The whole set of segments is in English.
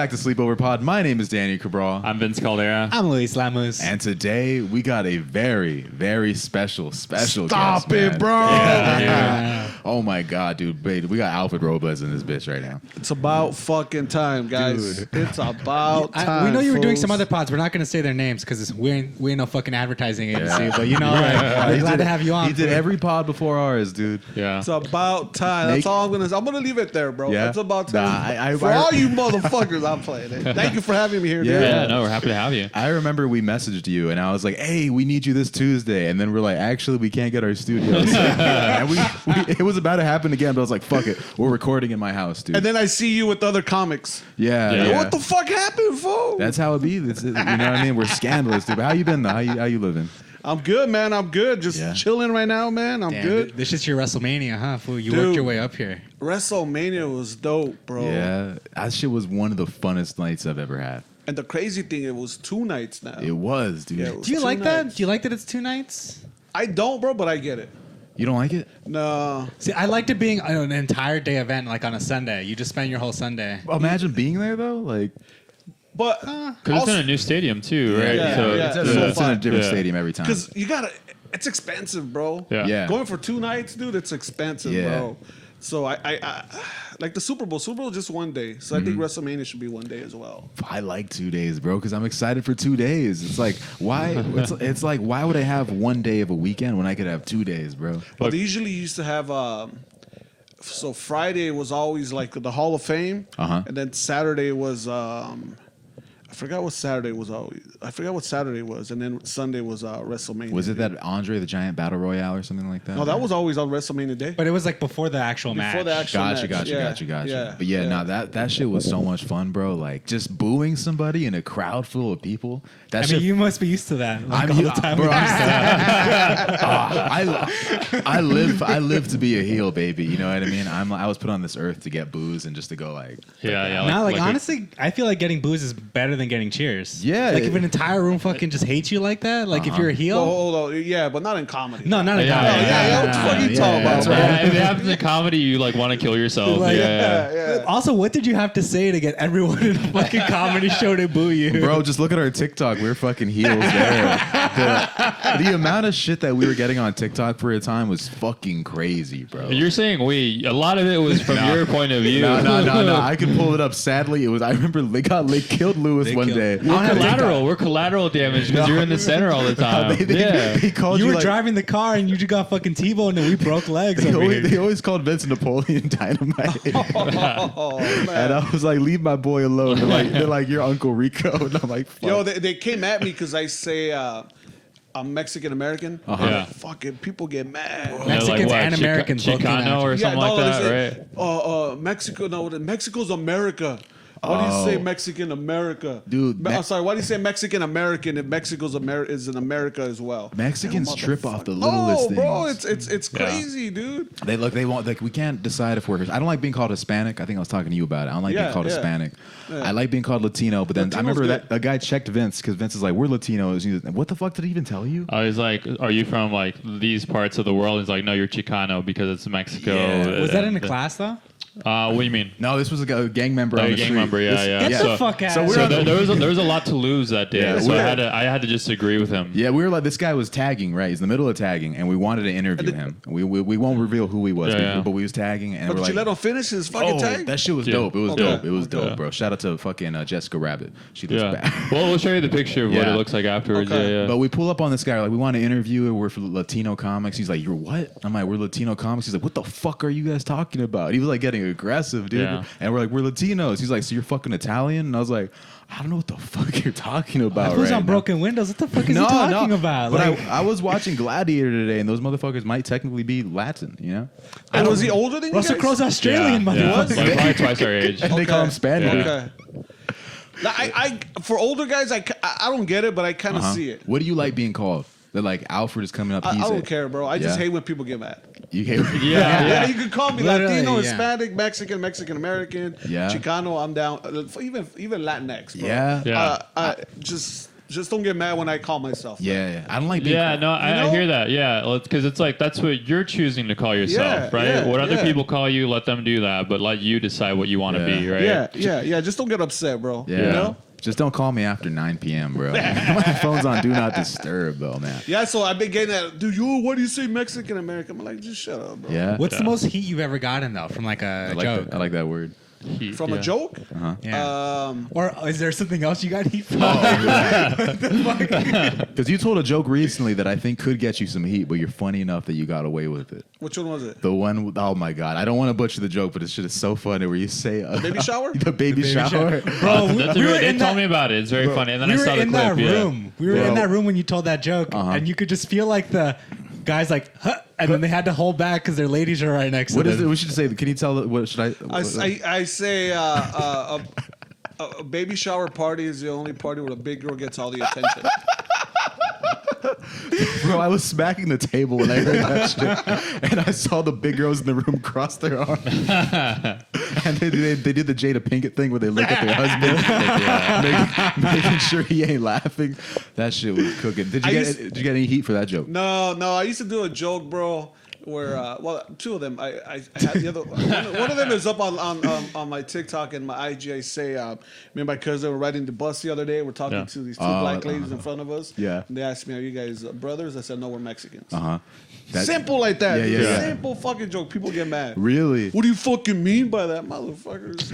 back to Sleepover Pod. My name is Danny Cabral. I'm Vince Caldera. I'm Luis Lamus. And today we got a very, very special guest. Stop it, man. bro. Yeah. Oh my God, dude. Babe, we got Alfred Robles in this bitch right now. It's about fucking time, guys. Dude. It's about time. We know you were doing fools. some other pods. We're not going to say their names because we ain't no fucking advertising agency. Yeah. But you know, like, we're glad to have you on. He did every pod before ours, dude. Yeah. It's about time. That's all I'm gonna leave it there, bro. Yeah? It's about time. Nah, for all you motherfuckers, I'm playing it. Thank you for having me here, dude. Yeah, no, we're happy to have you. I remember we messaged you and I was like, hey, we need you this Tuesday. And then we're like, actually, we can't get our studios. And it was about to happen again, but I was like, fuck it. We're recording in my house, dude. And then I see you with other comics. Yeah. What the fuck happened, fool? That's how it be. You know what I mean? We're scandalous, dude. But how you been, though? How you living? I'm good, man. I'm good. Just chilling right now, man. I'm Damn, good. This is your WrestleMania, huh? Fool? You Dude. worked your way up here. WrestleMania was dope, bro. Yeah. That shit was one of the funnest nights I've ever had. And the crazy thing, it was 2 nights now. It was, dude. Yeah, it was Do you 2 like that? nights. Do you like that it's 2 nights? I don't, bro, but I get it. You don't like it? No. See, I liked it being an entire day event, like on a Sunday. You just spend your whole Sunday. Imagine being there, though. Like, But Because it's in a new stadium, too, right? Yeah, so, yeah. it's So in a fun. different Yeah. stadium every time. because you gotta, it's expensive, bro. Yeah. Yeah. Going for 2 nights, dude, it's expensive, Yeah. bro. So I like the Super Bowl. Super Bowl is just 1 day. So I think WrestleMania should be 1 day as well. I like 2 days, bro, because I'm excited for 2 days. It's like, why? It's like, why would I have 1 day of a weekend when I could have 2 days, bro? But they usually used to have. So Friday was always like the Hall of Fame, and then Saturday was. I forgot what Saturday was always. I forgot what Saturday was, and then Sunday was WrestleMania. Was it that Andre the Giant Battle Royale or something like that? No, that was always on WrestleMania Day. But it was like before the actual match. Before the actual match. Gotcha. Yeah. But yeah, no, that shit was so much fun, bro. Like just booing somebody in a crowd full of people. That I shit. mean, you must be used to that. Like, all the time. bro. I live to be a heel, baby. You know what I mean? I was put on this earth to get booze and just to go like. Yeah. Now, like honestly, I feel like getting booze is better than getting cheers. Yeah. Like if an entire room fucking just hates you like that, like if you're a heel. Oh, hold on. Yeah, but not in comedy. No, not a Yeah, comedy. yeah, what the fuck you talking about, bro? Yeah, if it happens in comedy, you like want to kill yourself. Like, Yeah. Also, what did you have to say to get everyone in a fucking comedy show to boo you? Bro, just look at our TikTok. We're fucking heels there. The amount of shit that we were getting on TikTok for a time was fucking crazy, bro. You're saying we. A lot of it was from your point of view. No. I could pull it up. Sadly, it was. I remember they killed Lewis one day. We're collateral damage because you're in the center all the time. They called You were like, driving the car and you just got fucking T-boned and we broke legs over here. They always called Vince Napoleon Dynamite. Oh, man. And I was like, leave my boy alone. They're like, you're Uncle Rico. And I'm like, fuck. Yo, they came at me because I say I'm Mexican American. Yeah. Fucking people get mad. Mexicans and Americans both came Chicano at or you. something like that, right? Mexico. No, Mexico's America. Why do you say Mexican America, Dude, I'm sorry. Why do you say Mexican American if Mexico's is in America as well? Mexicans trip off the littlest things. Bro, it's crazy, dude. They want like we can't decide if we're. I don't like being called Hispanic. I think I was talking to you about it. I don't like being called Hispanic. Yeah. I like being called Latino. But then Latino's I remember good. that a guy checked Vince because Vince is like, we're Latinos. He's like, what the fuck did he even tell you? I was like, are you from like these parts of the world? He's like, no, you're Chicano because it's Mexico. Yeah. Was that in a class though? What do you mean? No, this was a gang member on A the gang street. member, yeah. Get the fuck out. so So there was a lot to lose that day. Yeah, So I had to just agree with him. Yeah, we were like, this guy was tagging, right? He's in the middle of tagging, and we wanted to interview him. We won't reveal who he was, but we was tagging, and But we're did like, you let him finish his fucking tag? that shit was Yeah. dope. It was Okay. dope. It was dope, Yeah. bro. Shout out to fucking Jessica Rabbit. She looks Yeah. bad. Well, we'll show you the picture of what Yeah. it looks like afterwards. Okay. Yeah. But we pull up on this guy, like, we want to interview it. We're for Latino comics. He's like, you're what? I'm like, we're Latino comics. He's like, what the fuck are you guys talking about? He was like getting aggressive, dude. Yeah. And we're like, we're Latinos. He's like, so you're fucking Italian? And I was like, I don't know what the fuck you're talking about. Who's right on now. broken windows? What the fuck is he talking about? But Like, I was watching Gladiator today, and those motherfuckers might technically be Latin, you know? And was he older than you Russell guys? Crowe's Australian, motherfucker. Like probably twice our age. And they call him Spaniard. Yeah. Okay. Now, I for older guys, I don't get it, but I kind of see it. What do you like being called? That like Alfred is coming up. I He's don't care, bro. I just Yeah. hate when people get mad. You hate. Yeah, you can call me Literally, Latino, yeah. Hispanic, Mexican American, Yeah. Chicano. I'm down. Even Latinx, bro. Yeah. Yeah. Just Just don't get mad when I call myself. Yeah. I don't like being Yeah, no, I hear that. Yeah, because it's like that's what you're choosing to call yourself, Yeah, right? yeah, What other yeah. people call you, let them do that, but let you decide what you want to be, right? Yeah. Just don't get upset, bro. Yeah. You know? Just don't call me after 9 p.m., bro. My phone's on Do Not Disturb, though, man. Yeah, so I've been getting that. Dude, what do you say Mexican American? I'm like, just shut up, bro. Yeah. What's the most heat you've ever gotten though from like a joke? I like that word. From a joke? Yeah. Or is there something else you got heat from? Because you told a joke recently that I think could get you some heat, but you're funny enough that you got away with it. Which one was it? The one, oh my God. I don't want to butcher the joke, but this shit is so funny where you say... Baby shower? The baby shower. Bro, They told me about it. It's very funny. And then I saw the clip. We were in that room when you told that joke, and you could just feel like the guys like, huh, and then they had to hold back because their ladies are right next to them. What is it? We should say. Can you tell? What should I? I say a baby shower party is the only party where a big girl gets all the attention. Bro, I was smacking the table when I heard that shit, and I saw the big girls in the room cross their arms, and they did the Jada Pinkett thing where they look at their husband, making sure he ain't laughing. That shit was cooking. Did you get any heat for that joke? No. I used to do a joke, bro. Where two of them. I had the other one of them is up on my TikTok and my IG. I say me and my cousin were riding the bus the other day. We're talking to these two black ladies in front of us. Yeah. And they asked me, "Are you guys brothers?" I said, "No, we're Mexicans." Simple like that. Yeah. Simple fucking joke. People get mad. Really? What do you fucking mean by that, motherfuckers?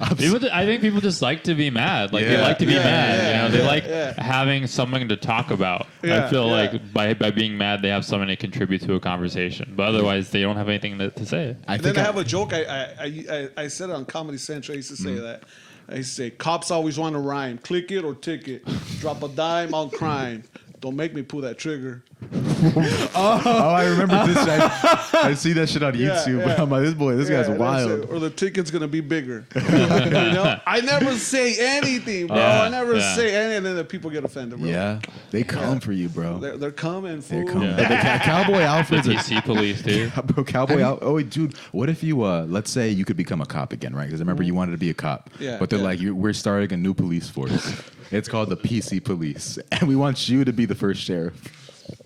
I think people just like to be mad. Like they like to be mad. They like having something to talk about. I feel like by being mad, they have something to contribute to a conversation. But otherwise, they don't have anything to say. I have a joke. I said it on Comedy Central. I used to say that. I used to say, cops always want to rhyme. Click it or ticket. Drop a dime on crime. Don't make me pull that trigger. I remember this. I see that shit on YouTube. But I'm like, this guy's wild. Or the ticket's gonna be bigger. I never say anything, bro. I never say anything, and then the people get offended, bro. Yeah, they come for you, bro. They're coming, fool. They're coming. Cowboy Alfred's The PC police, dude. Bro, Cowboy Alfred. Oh, dude, what if you, let's say you could become a cop again, right? Because I remember you wanted to be a cop. Yeah, but they're like, we're starting a new police force. It's called the PC Police, and we want you to be the first sheriff.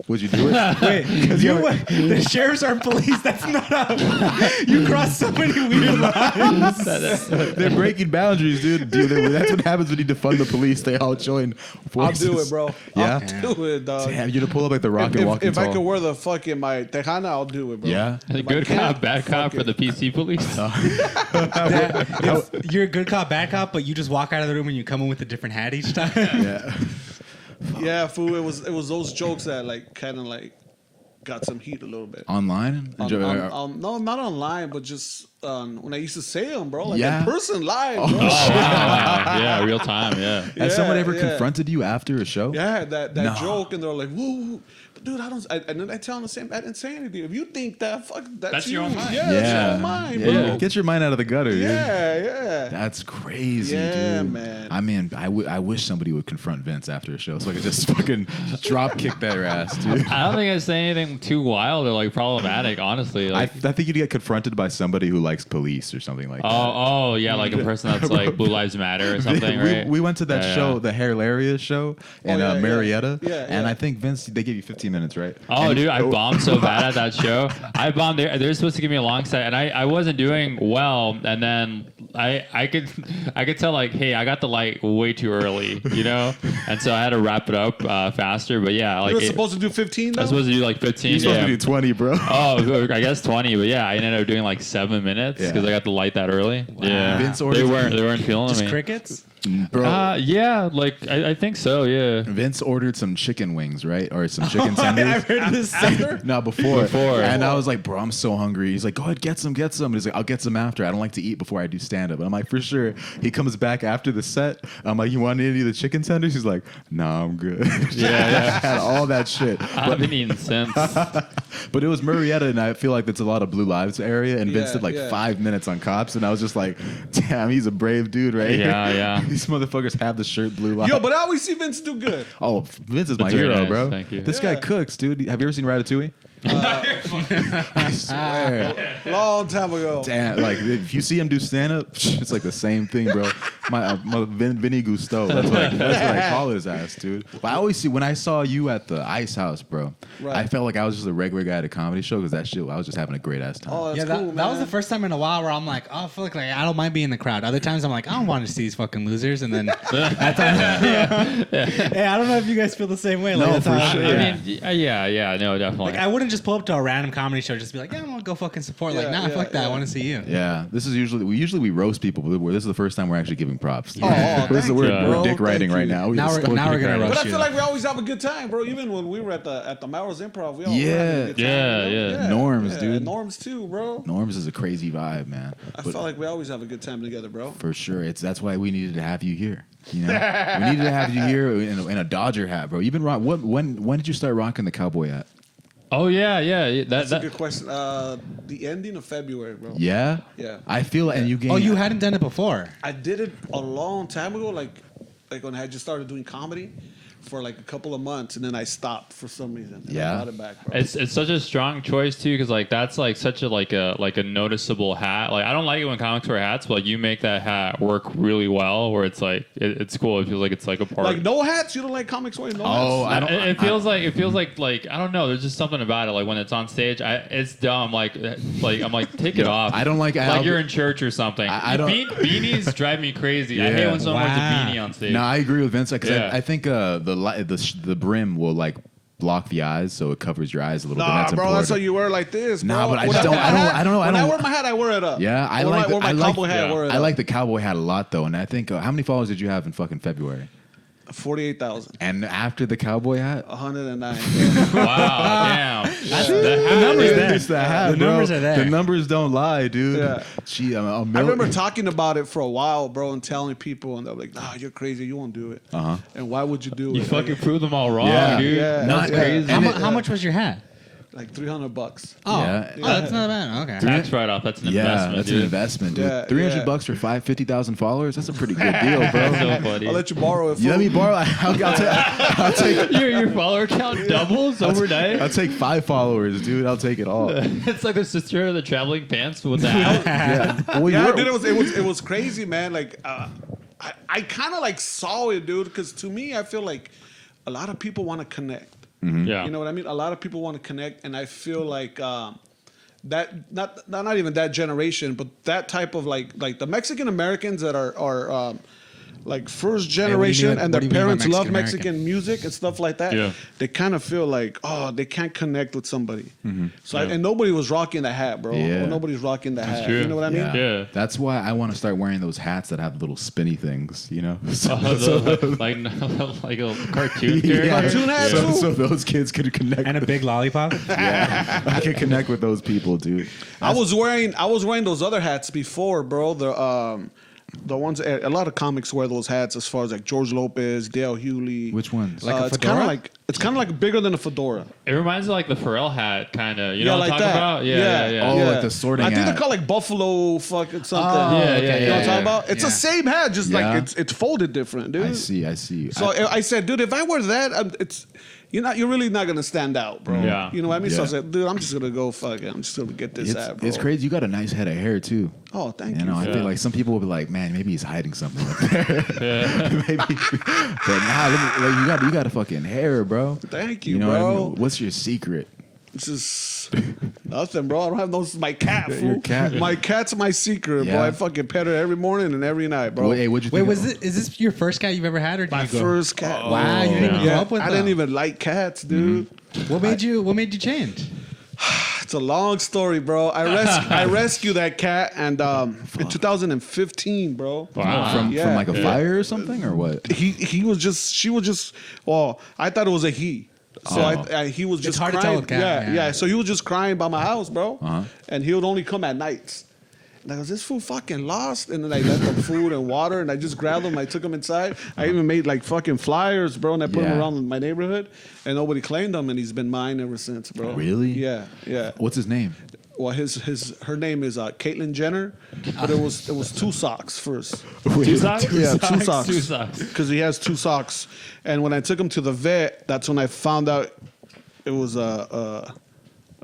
Would you do it? Wait, the sheriffs aren't police. That's not how you cross so many weird lines. They're breaking boundaries, dude. That's what happens when you defund the police. They all join forces. I'll do it, bro. Yeah? I'll do it, dog. Damn, you to pull up like the Rock and Walking If I could wear the fucking my Tejana, I'll do it, bro. Yeah? A good cop, bad cop for the PC police. You're a good cop, bad cop, but you just walk out of the room and you come in with a different hat each time. Yeah. Yeah, fool. It was those jokes that like kind of like got some heat a little bit. Online? No, not online, but just when I used to say them, bro. Like Yeah. in person, live, bro. Wow. Yeah, real time. Yeah. Has someone ever yeah. confronted you after a show? Yeah, that No. joke, and they're like, "Whoa, but dude, and then I tell them the same. I didn't say anything. If you think that, that's your you. own mind. Yeah, that's your own mind, bro. Yeah. Get your mind out of the gutter, dude. Yeah. That's crazy, Yeah, dude. man. I mean, I wish somebody would confront Vince after a show so I could just fucking drop kick their ass, dude. I don't think I say anything too wild or like problematic, honestly. I Like, think you'd get confronted by somebody who likes police or something like that. oh, yeah, like a person that's like Blue Lives Matter or something, right? We went to that show, yeah. the Hilarious show in yeah, Marietta. Yeah, And yeah. I think Vince, they give you 15 minutes, right? Oh, And dude, I bombed so bad at that show. I bombed. They're supposed to give me a long set, and I wasn't doing well. And then I could tell like, hey, I got the light way too early, and so I had to wrap it up faster. But yeah, like You were supposed to do 15. I was supposed to do like 15. You're supposed yeah. to do 20, bro. Oh, I guess 20, but yeah, I ended up doing like 7 minutes because I got the light that early. Yeah, Vince they ordered- weren't feeling Just me. crickets? Bro. Yeah, like I think so. Yeah. Vince ordered some chicken wings, right? Or some chicken tenders. I've heard this. No, before. Before. And I was like, bro, I'm so hungry. He's like, go ahead, get some. And he's like, I'll get some after. I don't like to eat before I do stand up. And I'm like, for sure. He comes back after the set. I'm like, you want any of the chicken tenders? He's like, nah, I'm good. Yeah. Had all that shit. I haven't eaten since. But it was Marietta, and I feel like that's a lot of Blue Lives area. And Vince did like 5 minutes on cops. And I was just like, damn, he's a brave dude, right? Yeah. These motherfuckers have the shirt Blue Lives. Yo, but I always see Vince do good. Oh, Vince is my That's very hero, nice. bro. Thank you. This guy cooks, dude. Have you ever seen Ratatouille? I swear. Long time ago. Damn, like if you see him do stand up, it's like the same thing, bro. Vinny Gusto. That's what I call his ass, dude. But I always see when I saw you at the Ice House, bro. Right. I felt like I was just a regular guy at a comedy show because that shit. I was just having a great ass time. Oh, that's Yeah, cool, that was the man. first time in a while where I'm like, oh, I feel like I don't mind being in the crowd. Other times I'm like, I don't want to see these fucking losers. And then that time, Hey, I don't know if you guys feel the same way. Like, No, that's for how sure. I mean, yeah, no, definitely. Like, I wouldn't just pull up to a random comedy show just be like, yeah, I'm gonna go fucking support. Like, Yeah, nah, fuck that. I yeah. want to see you. Yeah, this is usually we roast people, but this is the first time we're actually giving props. Oh, this is, thank we're, you, we're bro. dick riding Thank right you. now. Now we're gonna roast But I you. feel like we always have a good time, bro. Even when we were at the Melrose Improv, we all Yeah. were having a good time, Yeah, you know? yeah. Norms, yeah, dude. Norms too, bro. Norms is a crazy vibe, man. I But felt like we always have a good time together, bro. for sure, that's why we needed to have you here. You know, we needed to have you here in a Dodger hat, bro. You've been when did you start rocking the cowboy hat? Oh yeah. That's a good question. The ending of February, bro. Yeah, Yeah. I feel and you gained. Oh, you hadn't done it before. I did it a long time ago, like when I just started doing comedy for like a couple of months, and then I stopped for some reason. And Yeah. I got it back, bro. It's such a strong choice too, because like that's like such a like a noticeable hat. Like I don't like it when comics wear hats, but like you make that hat work really well. Where it's like it's cool. It feels like it's like a part. Like no hats. You don't like comics wearing no Oh, hats. I don't. It feels like I don't know. There's just something about it. Like when it's on stage, it's dumb. Like I'm like take it off. I don't like. Like you're in church or something. I don't- Beanies drive me crazy. I Yeah. hate when someone wears a Wow. beanie on stage. No, I agree with Vince because Yeah. I think the brim will like block the eyes, so it covers your eyes a little bit. Nah, That's bro, important. that's how you wear it like this, bro. Nah, but I When just don't- wear my I don't- hat- I don't know, I When I don't- wear my hat, I wear it up. Yeah, I When like. I wear my cowboy hat, I wear it I up. like the cowboy hat a lot though, and I think how many followers did you have in fucking February? 48,000. And after the cowboy hat, 109. Wow, damn. The numbers there. It's the hat, The bro. numbers are there. The numbers don't lie, dude. Yeah. Gee, I remember talking about it for a while, bro, and telling people, and they're like, "Nah, you're crazy. You won't do it." Uh-huh. And why would you do it? You fucking proved them all wrong, Yeah. dude. Yeah. That's Yeah. crazy. How much was your hat? Like $300. Oh, Yeah. oh, that's not bad. Okay. Tax write-off. That's an Yeah, investment, that's dude. an investment, dude. Yeah, $300 yeah. bucks for 50,000 followers. That's a pretty good deal, bro. That's so funny. I'll let you borrow it. You let me fool. borrow? I'll take. your follower count doubles overnight. I'll take 5 followers, dude. I'll take it all. It's like the sister of the traveling pants with the hat. Yeah. Well, Yeah, you're- dude, it was crazy, man. Like, I kind of like saw it, dude, because to me, I feel like a lot of people want to connect. Yeah. You know what I mean? A lot of people want to connect, and I feel like that not even that generation, but that type of like the Mexican Americans that are like first generation mean- and what their do you mean by parents love Mexican-American? Mexican music and stuff like that. Yeah. They kind of feel like they can't connect with somebody. So and nobody was rocking the hat, bro. Yeah. Nobody's rocking the hat. true. You know what I mean? Yeah. That's why I want to start wearing those hats that have little spinny things, you know? So, Like a cartoon character. Cartoon hat, so, too. so those kids could connect. And a big lollipop. yeah, I can connect with those people, dude. I was wearing those other hats before, bro. The ones a lot of comics wear those hats, as far as like George Lopez, Dale Hewley. Which ones? Like a it's fedora? kind of like bigger than a fedora. It reminds me of like the Pharrell hat, kind of. You know what I'm like talking that. about? Yeah. Oh, like the sorting I think hat. they're called like Buffalo fucking something. Oh, Yeah, okay, yeah, You know what I'm yeah. talking about? It's Yeah. the same hat, just Yeah. like it's folded different, dude. I see. So I said, dude, if I wear that, you're really not gonna stand out, bro. Yeah. You know what I mean? So I Yeah. said, dude, I'm just gonna go fuck it. I'm just gonna get this hat, bro. it's crazy. You got a nice head of hair, too. Oh, thank You you. know, I Yeah. feel like some people will be like, man, maybe he's hiding something up there. Maybe. But nah, you got a fucking hair, bro. Thank you, know what I bro. mean? What's your secret? This is nothing, bro. I don't have no. This is my cat, fool. Your cat. My cat's my secret, bro. Yeah. I fucking pet her every morning and every night, bro. Hey, what'd you Wait, think? is this your first cat you've ever had, or did My you go? first cat. Wow, you didn't even grow up with I them. didn't even like cats, dude. What made you change? It's a long story, bro. I rescued that cat, and in 2015, bro. Wow. From Yeah. like a fire or something, or what? She was just. Well, I thought it was a he. So he was just hard to crying. tell with cat, yeah. yeah. So he was just crying by my house, bro. Uh-huh. And he would only come at nights. And I goes, this fool fucking lost. And then I left him food and water, and I just grabbed him. I took him inside. I even made like fucking flyers, bro, and I put Yeah. them around my neighborhood. And nobody claimed him, and he's been mine ever since, bro. Really? Yeah, yeah. What's his name? Well, her name is Caitlyn Jenner, but it was 2 socks first. Two socks? Yeah, 2 socks. 2 socks. Because he has 2 socks, and when I took him to the vet, that's when I found out it was a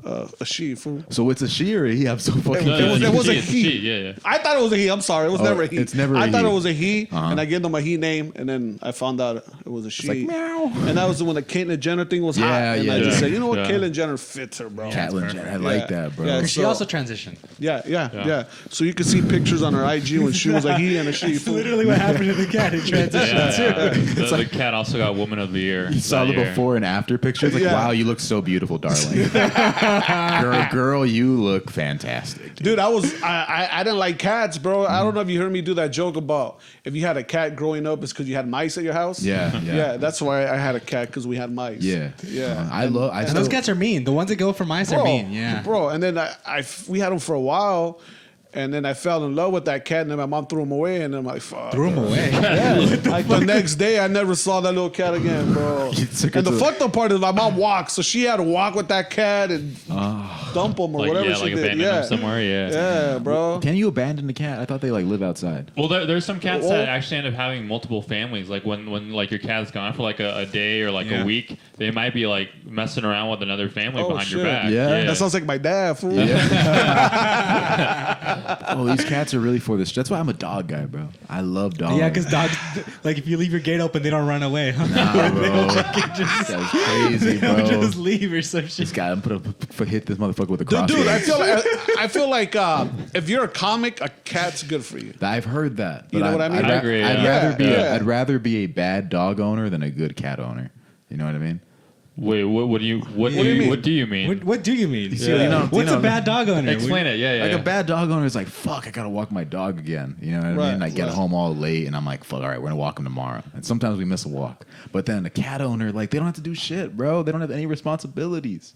a she. Fool. So it's a she or a he? I'm so fucking. No, confused. It was a it's he. Yeah. I thought it was a he. I'm sorry. It was never a he. it's never I a thought he. it was a he, and I gave them a he name, and then I found out it was a she. like, meow. And that was when the Caitlyn Jenner thing was hot. Yeah, And yeah, I just yeah. said, you know what? Yeah. Caitlyn Jenner fits her, bro. Caitlyn Jenner. I like that, bro. Yeah, She so- also transitioned. Yeah. So you can see pictures on her IG when she was a he and a she. That's fool. literally what happened to the cat. He transitioned. The cat also got Woman of the Year. You saw the that year. before and after pictures. Like, Yeah. wow, you look so beautiful, darling. girl, you look fantastic. Dude, I didn't like cats, bro. I don't know if you heard me do that joke about if you had a cat growing up, it's because you had mice at your house. Yeah. That's why I had a cat, because we had mice. Yeah. Yeah. I love. I And still, those cats are mean. The ones that go for mice are mean. Yeah. Bro, and then we had them for a while, and then I fell in love with that cat, and then my mom threw him away, and then I'm like, fuck. Threw them away. Yeah. Like the next day, I never saw that little cat again, bro. You took her And the to- fucked up part is my mom walks, so she had to walk with that cat and dump him or Like, whatever yeah, she like did. abandon Yeah. them somewhere. Yeah. Yeah, bro. Can you abandon a cat? I thought they like live outside. Well, there's some cats Well- that actually end up having multiple families. Like when like your cat's gone for like a day or like Yeah. a week, they might be like messing around with another family Oh, behind your shit. back. Yeah. That sounds like my dad, fool. Oh, these cats are really for this. That's why I'm a dog guy, bro. I love dogs. Yeah, because dogs, like if you leave your gate open, they don't run away. Nah, bro. That's crazy, They'll bro. just leave or some This shit. guy, I'm hit this motherfucker with a crossbow. Dude, I feel like if you're a comic, a cat's good for you. I've heard that. You but know what I mean? I agree, I'd yeah. rather be. Yeah. I'd rather be a bad dog owner than a good cat owner. You know what I mean? Wait, what do you do you mean? What do you mean? What do you mean? see, you know- What's you know- a bad dog owner? Explain it. Yeah. Like a bad dog owner is like, fuck, I gotta walk my dog again. You know what I Right, mean? I get right. home all late and I'm like, fuck, all right, we're gonna walk him tomorrow. And sometimes we miss a walk. But then a cat owner, like, they don't have to do shit, bro. They don't have any responsibilities.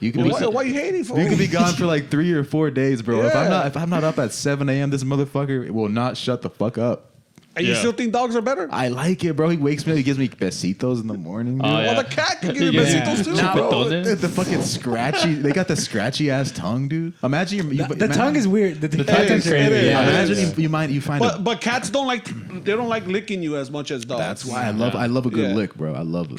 You can Well, why you hating for? You could be gone for like 3 or 4 days, bro. Yeah. If I'm not up at 7 a.m., this motherfucker will not shut the fuck up. And you Yeah. still think dogs are better? I like it, bro. He wakes me up. He gives me besitos in the morning. Dude. Oh, yeah. Well, the cat can give you Yeah. besitos too, Nah, bro. but The fucking scratchy. They got the scratchy ass tongue, dude. Imagine The tongue is weird. The tongue tongue is crazy. It is. Yeah. Imagine you find a. But cats don't like licking you as much as dogs. That's why I love a good Yeah. lick, bro. I love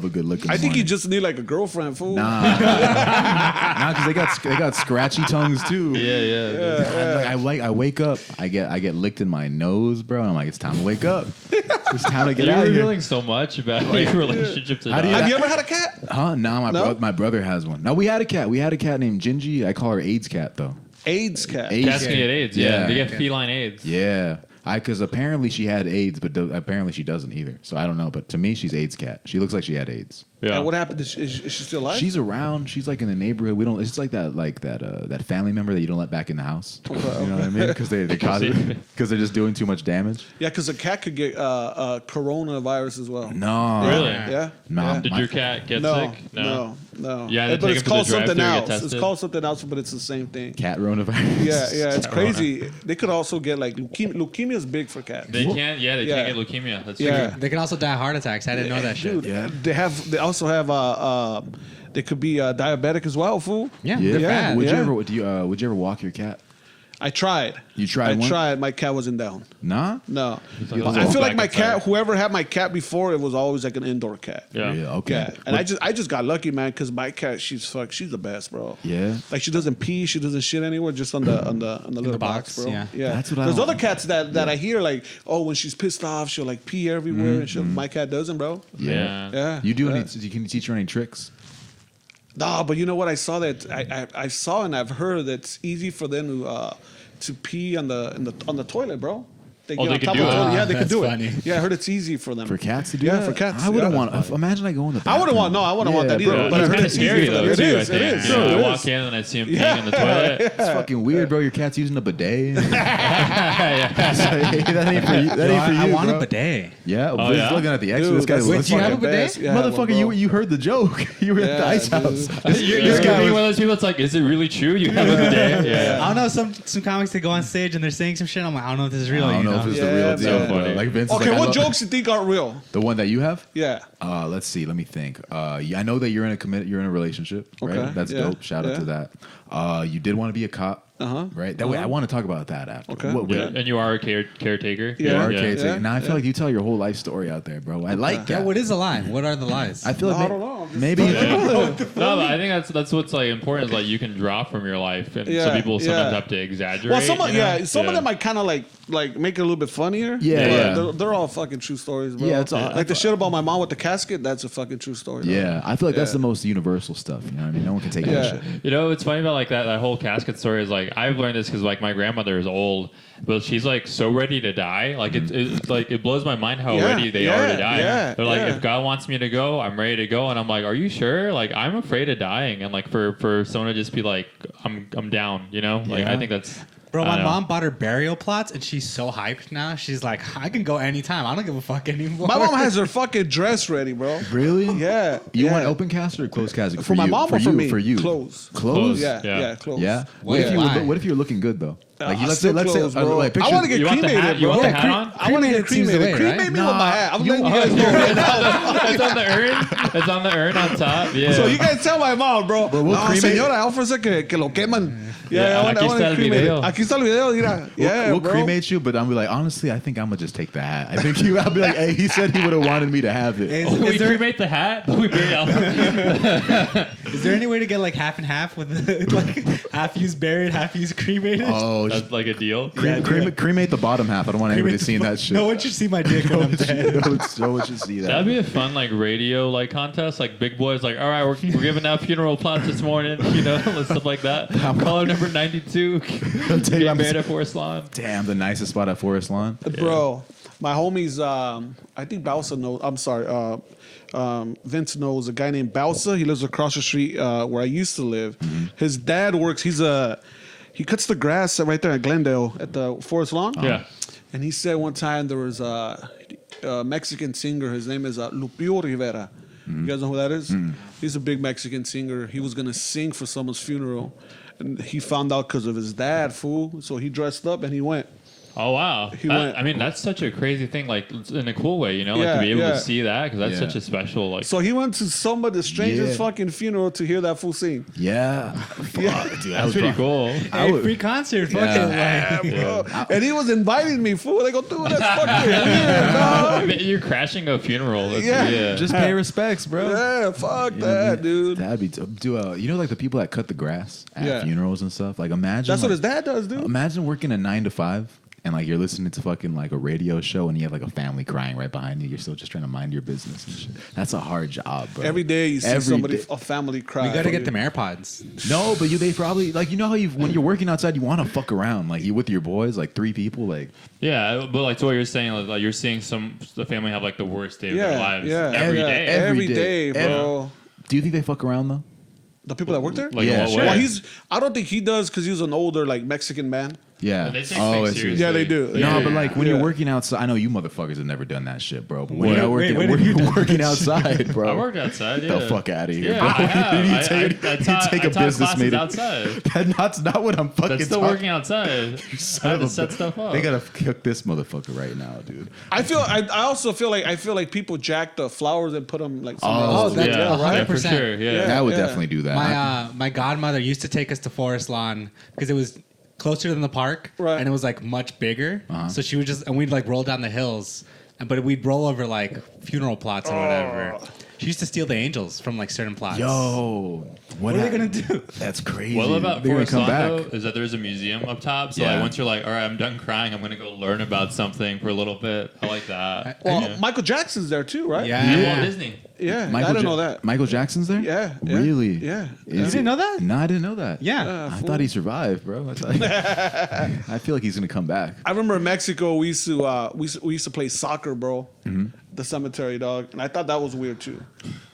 a good lick. In I the think you morning. just need like a girlfriend, fool. nah, because they got scratchy tongues too. Yeah. I wake up, I get licked in my nose, bro. And I'm like, it's time to wake up. It's time to get You're out of here. revealing so much about your relationship to How do dogs. Have you ever had a cat? Huh? No, No? my brother has one. No, we had a cat. We had a cat named Gingy. I call her AIDS cat though. AIDS cat. AIDS Cats can get AIDS. Yeah. Yeah. They get feline AIDS. Yeah. Because apparently she had AIDS, but apparently she doesn't either. So I don't know. But to me, she's AIDS cat. She looks like she had AIDS. Yeah. And what happened? Is she still alive? She's around. She's like in the neighborhood. We don't. It's like that family member that you don't let back in the house. You know what I mean? Because they cause it because they're just doing too much damage. Yeah, because a cat could get coronavirus as well. No. Really? Yeah. No. Yeah. Did your cat get No, sick? no. Yeah, they But take it's him to called the something drive-thru, else. get It's tested. called something else, but it's the same thing. Cat coronavirus. Yeah, it's crazy. They could also get like leukemia. Leukemia is big for cats. They can't. Yeah, they Yeah. can't get leukemia. That's Yeah. true. They can also die of heart attacks. I didn't know that shit. Dude, Yeah. They also have they could be diabetic as well, fool. Yeah, Yeah. they're Yeah. bad. Would Yeah. would you ever walk your cat? I tried. You tried I one? tried. My cat wasn't down. Nah. No. like, I feel like back my inside. cat, whoever had my cat before, it was always like an indoor cat. Yeah. Okay. Yeah. And I just got lucky, man, because my cat, she's the best, bro. Yeah. Like she doesn't pee, she doesn't shit anywhere, just on the little box, box, bro. yeah. That's what I There's don't- other cats that I hear like, oh, when she's pissed off, she'll like pee everywhere, and she'll, my cat doesn't, bro. Yeah. Yeah. You do yeah. any? You can teach her any tricks? No, but you know what? I saw that I saw and I've heard that it's easy for them to pee on the toilet, bro. They Oh, get they on can top do of the it? toilet. Yeah, they That's can do funny. it. Yeah, I heard it's easy for them. For cats to do Yeah, that? for cats, I wouldn't yeah. want. Imagine I go in the. I wouldn't want. bathroom. No, I wouldn't want that Yeah, either. bro. But I It's heard kind of it's easy scary for them. though It too. I is. It think. is. Yeah, It I is. walk in and I see him peeing in the toilet. It's fucking weird, bro. Your cat's using a bidet. Yeah. It's like, hey, that ain't for you. That Yo, ain't for you, I want bro. a bidet. Yeah, Oh, he's yeah? looking at the extra. Dude, This guy that's looks do you have fucking a bidet? best. Yeah, I have one, motherfucker. bro. You heard the joke. You were at the Yeah, ice dude. house. You're This guy gonna be was- one of those people that's like, is it really true? You have a bidet? Yeah. I don't know. Some comics they go on stage and they're saying some shit. I'm like, I don't know if this is real. I don't you know know? if it's Yeah, the real man. deal. So funny. bro. Like Vince is Okay, like, I what love- jokes you think are real? The one that you have? Yeah. Let's see. Let me think. Yeah, I know that you're in a relationship, right? Okay, That's yeah, dope. Shout out yeah. to that. You did want to be a cop. Right. That way, I want to talk about that after. Okay. Yeah, and you are a caretaker. You are a Yeah. caretaker. Yeah. Now I feel like you tell your whole life story out there, bro. I like Yeah, that. what is a lie? What are the lies? I feel like I don't know. maybe. No, but I think that's what's like important is like you can draw from your life, and Yeah, so people sometimes yeah. have to exaggerate. Well, some of, you know? some of them I kind of like make it a little bit funnier. Yeah, but yeah. They're all fucking true stories, bro. Yeah, it's all- like the shit about my mom with the casket. That's a fucking true story. Yeah, I feel like that's Yeah. the most universal stuff. You know what I mean? No one can take Yeah. that shit. You know, it's funny about like that whole casket story is like I've learned this because like my grandmother is old, but she's like so ready to die. Like it's like it blows my mind how Yeah, ready they are to die. yeah, They're like, yeah. if God wants me to go, I'm ready to go, and I'm like, are you sure? Like I'm afraid of dying, and like for someone to just be like, I'm down. You know, like I Yeah. think that's. Bro, I my don't know. mom bought her burial plots, and she's so hyped now. She's like, I can go anytime. I don't give a fuck anymore. My mom has her fucking dress ready, bro. Really? Yeah. You yeah. want open casket or closed casket? For my you? mom for or for you? me? For you? Close. Closed? Yeah, Yeah. yeah, close. Yeah. What Wait, if you why? what if you're looking good though? Like I let's still say close, bro. like picture, I want to get You want the cremated, hat? You bro. want the hat on? I want to get Cremated seems the cremated. way, right? Cremate me with Nah, my hat. I'm you letting you guys know right now. It's on the urn. It's on the urn on top. Yeah. So you guys tell my mom, bro. But we'll no, cremate- señora, Alfred que lo queman. Yeah, I want aquí está to el cremate it. video. Aquí está el video, mira. Yeah, we'll bro. cremate you, but I'm be like, honestly, I think I'm gonna just take the hat. I think I'll be like, hey, he said he would have wanted me to have it. Is, we is there, cremate the hat. We bury Alfred. is there any way to get like half and half with like half use buried, half use cremated? Oh, That's like a deal. cremate the bottom half. I don't want anybody seeing that shit. No one should see my dick when I'm dead. No one should see that. That'd be a fun like radio like contest. Like big boys like, all right, we're giving out funeral plots this morning. You know, and stuff like that. Caller number 92. Getting buried at Forest Lawn. Damn, the nicest spot at Forest Lawn. Bro, my homies, I think Bausa knows. I'm sorry. Vince knows a guy named Bausa. He lives across the street where I used to live. His dad works. He cuts the grass right there at Glendale at the Forest Lawn. Yeah. And he said one time there was a Mexican singer. His name is Lupio Rivera. You guys know who that is? He's a big Mexican singer. He was gonna sing for someone's funeral, and he found out because of his dad, fool. So he dressed up and he went. Oh wow! went- I mean, that's such a crazy thing. Like in a cool way, you know, like Yeah, to be able yeah. to see that because that's Yeah. such a special like. So he went to somebody's stranger's Yeah. fucking funeral to hear that fool sing. Yeah. Fuck, dude, That's pretty cool. I Hey, would- free concert. Fuck Yeah. it. Like, Bro. And he was inviting me, fool. They go, dude, that's fucking weird, dog. I mean, you're crashing a funeral. That's, Yeah. yeah. Just pay respects, bro. Yeah, fuck that, dude. That'd be do you know like the people that cut the grass at Yeah. funerals and stuff? Like imagine That's what like, his dad does, dude. Imagine working a 9 to 5 and like you're listening to fucking like a radio show and you have like a family crying right behind you. You're still just trying to mind your business and shit. That's a hard job, bro. Every day you see Every somebody, day. a family cry. we gotta get them AirPods. No, but they probably like you know how when you're working outside you want to fuck around like you with your boys like 3 people like Yeah, but like to what you're saying, like you're seeing the family have like the worst day of their lives every yeah, day. Every Every day, day. bro. do you think they fuck around though? The people that work there? Like Yeah, what sure. way? Well, I don't think he does because he's an older, like, Mexican man. Yeah. They take I things see. seriously. Yeah, they do. No, Yeah. but like when Yeah. you're working outside, I know you motherfuckers have never done that shit, bro. But when What? you're Wait, working, when have you done working outside, bro. I worked outside. Yeah. The fuck out of here, Yeah, bro. I have. You I take a taught business classes meeting. outside. That's not what I'm fucking That's still talking. working outside. Son I had of to a set bi- stuff up. They gotta cook this motherfucker right now, dude. I also feel like people jack the flowers and put them, like, somewhere Oh, else. that's yeah, right. yeah, for 100%. sure. Yeah. I would yeah. definitely do that. My godmother used to take us to Forest Lawn because it was closer than the park, Right. and it was like much bigger. Uh-huh. So she would and we'd like roll down the hills, but we'd roll over like funeral plots or whatever. She used to steal the angels from like certain plots. Yo, what are they gonna do? That's crazy. What about They're gonna Forest come Lawn back. though is that there's a museum up top. So Yeah. like once you're like, all right, I'm done crying, I'm gonna go learn about something for a little bit. I like that. Well, yeah. Michael Jackson's there, too, right? Yeah. And Yeah. Walt Disney. Yeah, Michael I didn't Ja- know that. Michael Jackson's there? Yeah, yeah, Really? yeah. Is You it- didn't know that? No, I didn't know that. Yeah. I thought he survived, bro. I feel like he's gonna come back. I remember in Mexico, we used to play soccer, bro. The cemetery, dog. And I thought that was weird, too.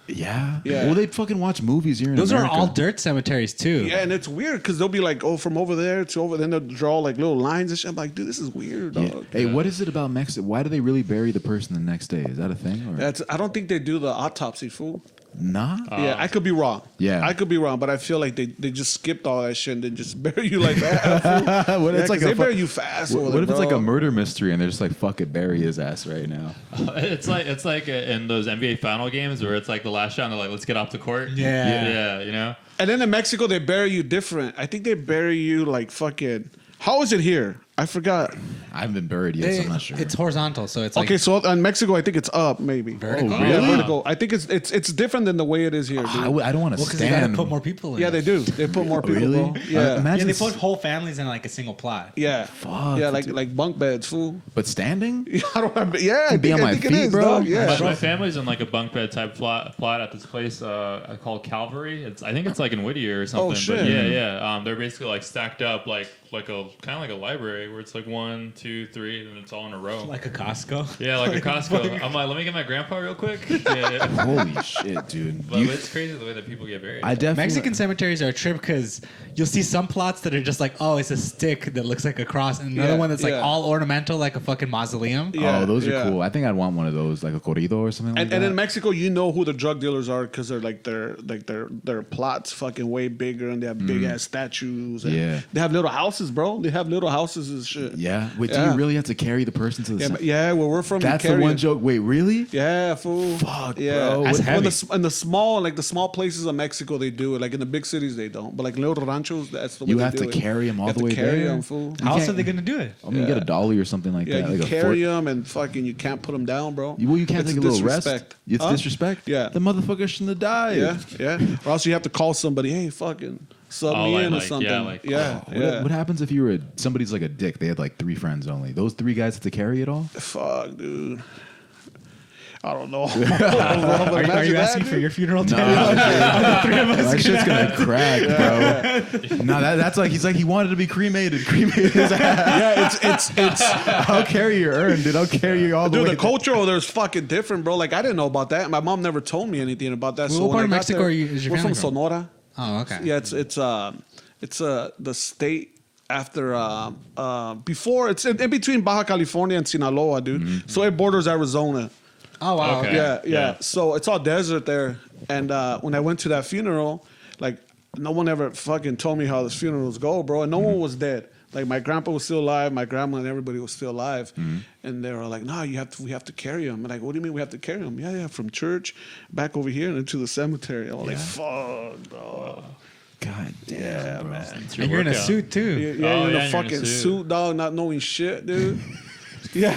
Yeah. Yeah. Well, they fucking watch movies here in Those America. are all dirt cemeteries too. Yeah, and it's weird because they'll be like, oh, from over there to over there, then they'll draw like little lines and shit. I'm like, dude, this is weird, dog. Yeah. Hey, what is it about Mexico? Why do they really bury the person the next day? Is that a thing? Or? I don't think they do the autopsy, fool. Nah. Yeah, I could be wrong. Yeah. I could be wrong, but I feel like they just skipped all that shit and then just bury you like that. What, Yeah, it's like 'cause they a bury you fast. What over there, if it's like bro. a murder mystery and they're just like, fuck it, bury his ass right now? It's like in those NBA final games where it's like the last shot and they're like, let's get off the court. Yeah. You know? And then in Mexico, they bury you different. I think they bury you like fucking. How is it here? I forgot. I haven't been buried yet, so I'm not sure. It's horizontal, so it's like Okay, so in Mexico, I think it's up maybe. vertical. Oh, Yeah, really? vertical. I think it's different than the way it is here, dude. I don't want to Well, because they gotta stand. put more people in. Yeah, it. they do. They put more people, Really? bro. Yeah. Yeah, Imagine they put whole families in like a single plot. Yeah. Fuck, Yeah, dude. like bunk beds, fool. But standing? Yeah, I don't have, yeah, I Be think, on my I think feet, it is, bro. dog. Yeah. My family's in like a bunk bed type plot at this place called Calvary. I think it's like in Whittier or something. shit. But yeah. They're basically like stacked up like a kind of like a library where it's like 1, 2, 3, and it's all in a row. Like a Costco. Yeah, like a Costco. I'm like, let me get my grandpa real quick. Yeah. Holy shit, dude. But it's crazy the way that people get buried. I definitely. Mexican cemeteries are a trip because you'll see some plots that are just like, oh, it's a stick that looks like a cross, and another Yeah, one that's like yeah. all ornamental, like a fucking mausoleum. Yeah, Oh, those are yeah. cool. I think I'd want one of those, like a corrido or something like And that. in Mexico, you know who the drug dealers are because they're like their plots fucking way bigger and they have big ass statues. And Yeah. they have little houses, bro. They have little houses and shit. Yeah. Wait, do Yeah. you really have to carry the person to the Yeah, side? but yeah, where we're from, That's you the carry one it. joke. Wait, really? Yeah, fool. Fuck, yeah. bro. That's What- heavy. In the small places of Mexico, they do it. Like in the big cities, they don't. But like little ranchos, that's the way You they have do to it. carry 'em all You have the way to carry there? them, fool. How else can't- are they gonna do it? I mean, get a dolly or something like Yeah, that. you like a carry fork. them and fucking you can't put them down, bro. You can't It's take a little rest. disrespect. It's Huh? disrespect. Yeah. The motherfucker shouldn't have died. Yeah. Or else you have to call somebody. Hey, fucking sub Oh, me like- in or like, something. yeah, like- yeah. What happens if you were somebody's like a dick? They had like 3 friends only. Those 3 guys have to carry it all. Fuck, dude. I don't know. Are you asking for your funeral? No, Teddy? that shit's gonna crack, bro. No, that's like he's like he wanted to be cremated. Cremated his ass. Yeah, it's I'll carry your urn, dude. I'll carry you all the dude. way. The culture over there is fucking different, bro. Like I didn't know about that. My mom never told me anything about that. Well, so what when part I of got Mexico there- is your we're family from from? Sonora. Oh, okay. Yeah, it's the state after before it's in between Baja California and Sinaloa, dude. So it borders Arizona. Oh wow. Okay. Okay. Yeah. So it's all desert there. And when I went to that funeral, like no one ever fucking told me how these funerals go, bro. And no one was dead. Like my grandpa was still alive, my grandma and everybody was still alive. And they were like, "No, we have to carry him." And like, "What do you mean we have to carry him?" Yeah, from church back over here and into the cemetery. I was like, "Fuck, dog." God damn, Yeah, bro. man. It's your And you're in a workout. suit too. Yeah, Oh, you're in yeah, a you're in a fucking suit. suit, dog, not knowing shit, dude. Yeah.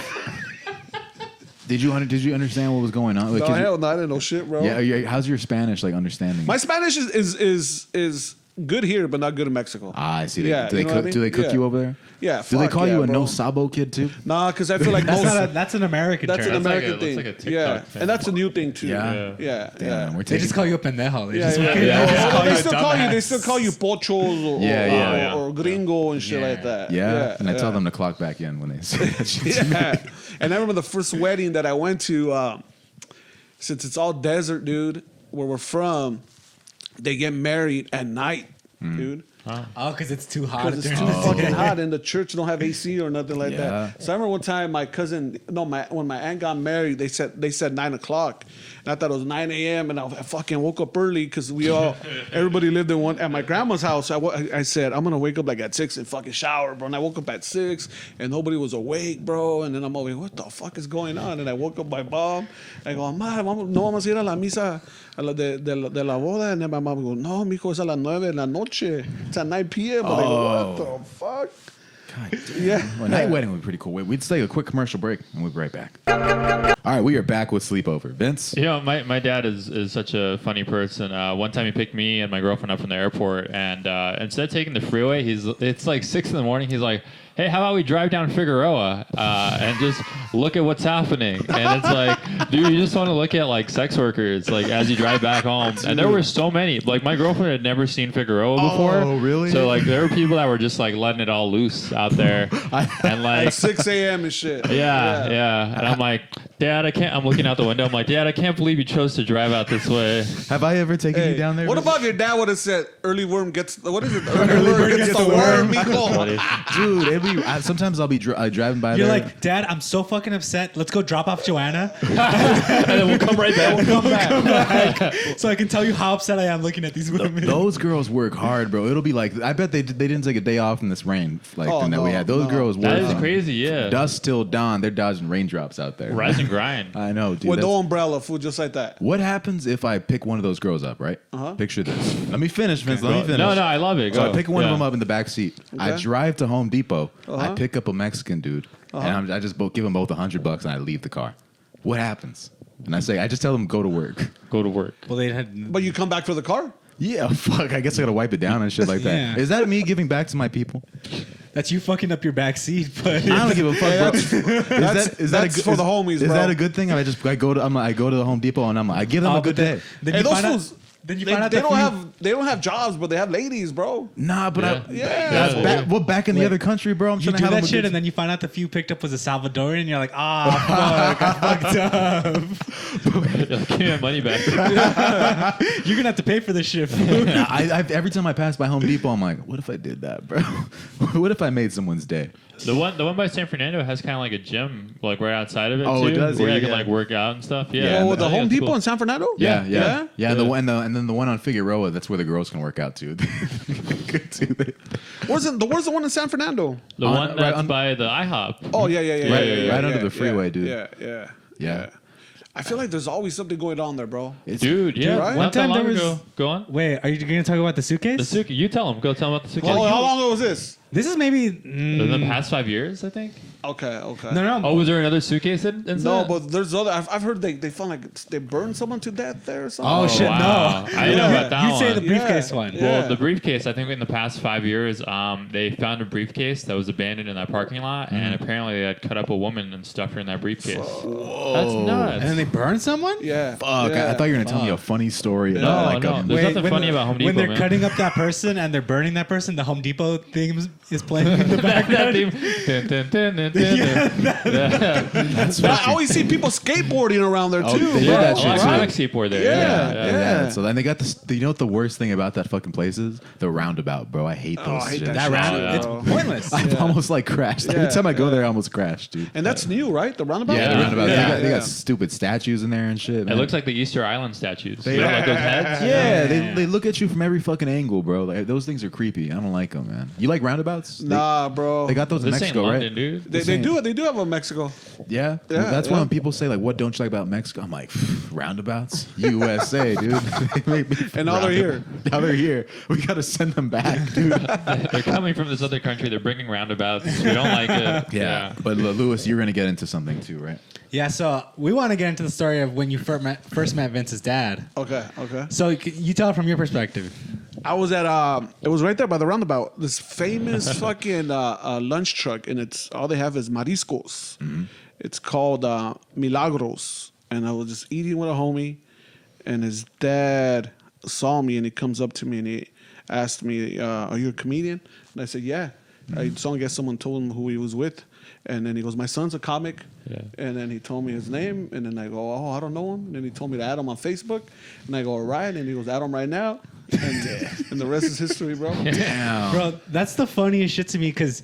Did you understand what was going on? Like, No, 'cause you- hell no, I didn't know shit, bro. how's your Spanish like understanding? My Spanish is good here, but not good in Mexico. I see. Yeah, Do you they know what I cook? Do mean? they cook Yeah. you over there? Yeah, Do they fuck call yeah, you a bro. no sabo kid too? Nah, because I feel like That's most. not that's an American That's term. an American like a- thing. that's like a TikTok yeah, thing. and that's a new thing too. Yeah. yeah, Damn, yeah. we're They taking. just call you a pendejo. They Yeah, just yeah, fucking- yeah. they just call They you a still call you. They dumbass. still call you pochos or Yeah. or gringo and shit Yeah. like that. yeah, and I tell yeah. them to clock back in when they say that shit to me. Yeah, and I remember the first wedding that I went to. Since it's all desert, dude, where we're from, they get married at night, dude. Oh, because it's too hot. Because it's during too the fucking day. hot and the church don't have AC or nothing like Yeah. that. So I remember one time when my aunt got married, they said 9:00, and I thought it was 9 a.m. and I fucking woke up early because everybody lived at my grandma's house. I said I'm gonna wake up like at 6 and fucking shower, bro. And I woke up at 6 and nobody was awake, bro. And then I'm over, what the fuck is going on? And I woke up my mom. I go, Ma, no vamos a ir a la misa de la boda. And then my mom goes, no, mijo, es a las 9 de la noche. It's at 9 p.m. I'm like, what the fuck? God damn. Yeah. Well, a night wedding would be pretty cool. We'd take a quick commercial break and we'll be right back. All right, we are back with Sleepover. Vince? You know, my dad is such a funny person. One time he picked me and my girlfriend up from the airport, and instead of taking the freeway, it's like 6 in the morning. He's like, hey, how about we drive down Figueroa and just look at what's happening? And it's like, dude, you just want to look at like sex workers, like as you drive back home. And there were so many. Like my girlfriend had never seen Figueroa before. Oh, really? So like there were people that were just like letting it all loose out there, and like At 6 a.m. and shit. yeah. And I'm like, Dad, I can't. I'm looking out the window. I'm like, Dad, I can't believe you chose to drive out this way. Have I ever taken you down there? What about your dad would have said, early worm gets, what is it? Early worm gets the worm, mijo. Dude, sometimes I'll be driving by You're there. like, Dad, I'm so fucking upset. Let's go drop off Joanna. And then we'll come right back. Come back. So I can tell you how upset I am looking at these women. Those girls work hard, bro. It'll be like, I bet they didn't take a day off in this rain that we had. Those girls work. That is crazy, yeah. Dusk till dawn, they're dodging raindrops out there. Rise and grind. I know, dude. With no umbrella, fool, just like that. What happens if I pick one of those girls up, right? Picture this. Let me finish, Vince. Let me finish. No, I love it. So Go. I pick one of them up in the back seat. I Okay. drive to Home Depot. I pick up a Mexican dude, and I just give them both $100 and I leave the car. What happens? And I just tell them go to work. Go to work. Well, they had. But you come back for the car? Yeah, fuck. I guess I gotta wipe it down and shit like that. Yeah. Is that me giving back to my people? That's you fucking up your back seat, but I don't give a fuck. Bro. That's for the homies, Is bro. that a good thing? I go to the Home Depot and I give them a good day. Then Hey, you those find out. fools, Then you they, find out they that don't have jobs, but they have ladies, bro. Nah, but Yeah. back in the other country, bro. I'm you trying to do have that them a shit, good- and then you find out the few picked up was a Salvadorian, and you're like, fuck, I fucked up. Give me my money back. You're gonna have to pay for this shit. Every time I pass by Home Depot, I'm like, what if I did that, bro? What if I made someone's day? The one by San Fernando has kind of like a gym, like right outside of it. Oh, too, it does? where Yeah, you can yeah. like work out and stuff. Yeah. Yeah, Oh, and the I think Home that's Depot cool. in San Fernando? Yeah. And then the one on Figueroa, that's where the girls can work out too. Good too. Where's the one in San Fernando? The On- one right that's on- by the IHOP. Oh, yeah. Right under the freeway, dude. Yeah. I feel like there's always something going on there, bro. Dude, yeah. right? Not One time that long there was- ago. Go on. Wait, are you gonna talk about the suitcase? The suitcase. You tell him. Go tell him about the suitcase. Oh, how long ago was this? This is maybe. In the past 5 years, I think. Okay. No. Oh, was there another suitcase incident? No, but there's other. I've heard they found like they burned someone to death there or something. Oh, shit, wow. no. I didn't know about that You say the one. briefcase Yeah. one. Yeah. Well, the briefcase, I think in the past 5 years, they found a briefcase that was abandoned in that parking lot, and apparently they had cut up a woman and stuffed her in that briefcase. That's nuts. And then they burn someone? Yeah. Fuck, Yeah. I thought you were gonna tell me a funny story. No, about, no. There's nothing funny about Home Depot, when they're man. cutting up that person and they're burning that person, the Home Depot theme is playing in the that background. theme. Dun, dun, dun, dun, dun, dun. That's I always see people skateboarding around there Oh, too. they do bro. that Oh, shit, I too. like skateboard there. Yeah. So then they got this. You know what the worst thing about that fucking place is? The roundabout, bro. I hate those. I hate shit. that That shit. round, Yeah. it's pointless. I've almost like crashed. Every Yeah, time I go yeah. there, I almost crash, dude. And that's new, right? The roundabout. Yeah, the roundabout. Yeah. They got stupid statues in there and shit. It man. looks like the Easter Island statues. They- You know, like those heads? Yeah, they look at you from every fucking angle, bro. Like, those things are creepy. I don't like them, man. You like roundabouts? Nah, bro. They got those in This ain't Mexico, London, right? dude. They do have a Mexico. Yeah, Yeah, that's yeah. when people say like, "What don't you like about Mexico?" I'm like, roundabouts, USA, dude. They make me And now they're here. Now they're here. We gotta send them back, dude. They're coming from this other country. They're bringing roundabouts. We don't like it. But Lewis, you're gonna get into something too, right? Yeah, so we want to get into the story of when you first met Vince's dad. Okay. So you tell it from your perspective. I was at it was right there by the roundabout. This famous fucking lunch truck, and it's all they have is mariscos. It's called Milagros, and I was just eating with a homie, and his dad saw me, and he comes up to me and he asked me, "Are you a comedian?" And I said, "Yeah." I guess someone told him who he was with, and then he goes, "My son's a comic." Yeah. And then he told me his name, and then I go, "Oh, I don't know him." And then he told me to add him on Facebook, and I go, "All right." And he goes, "Add him right now," and the rest is history, bro. Damn. Bro, that's the funniest shit to me because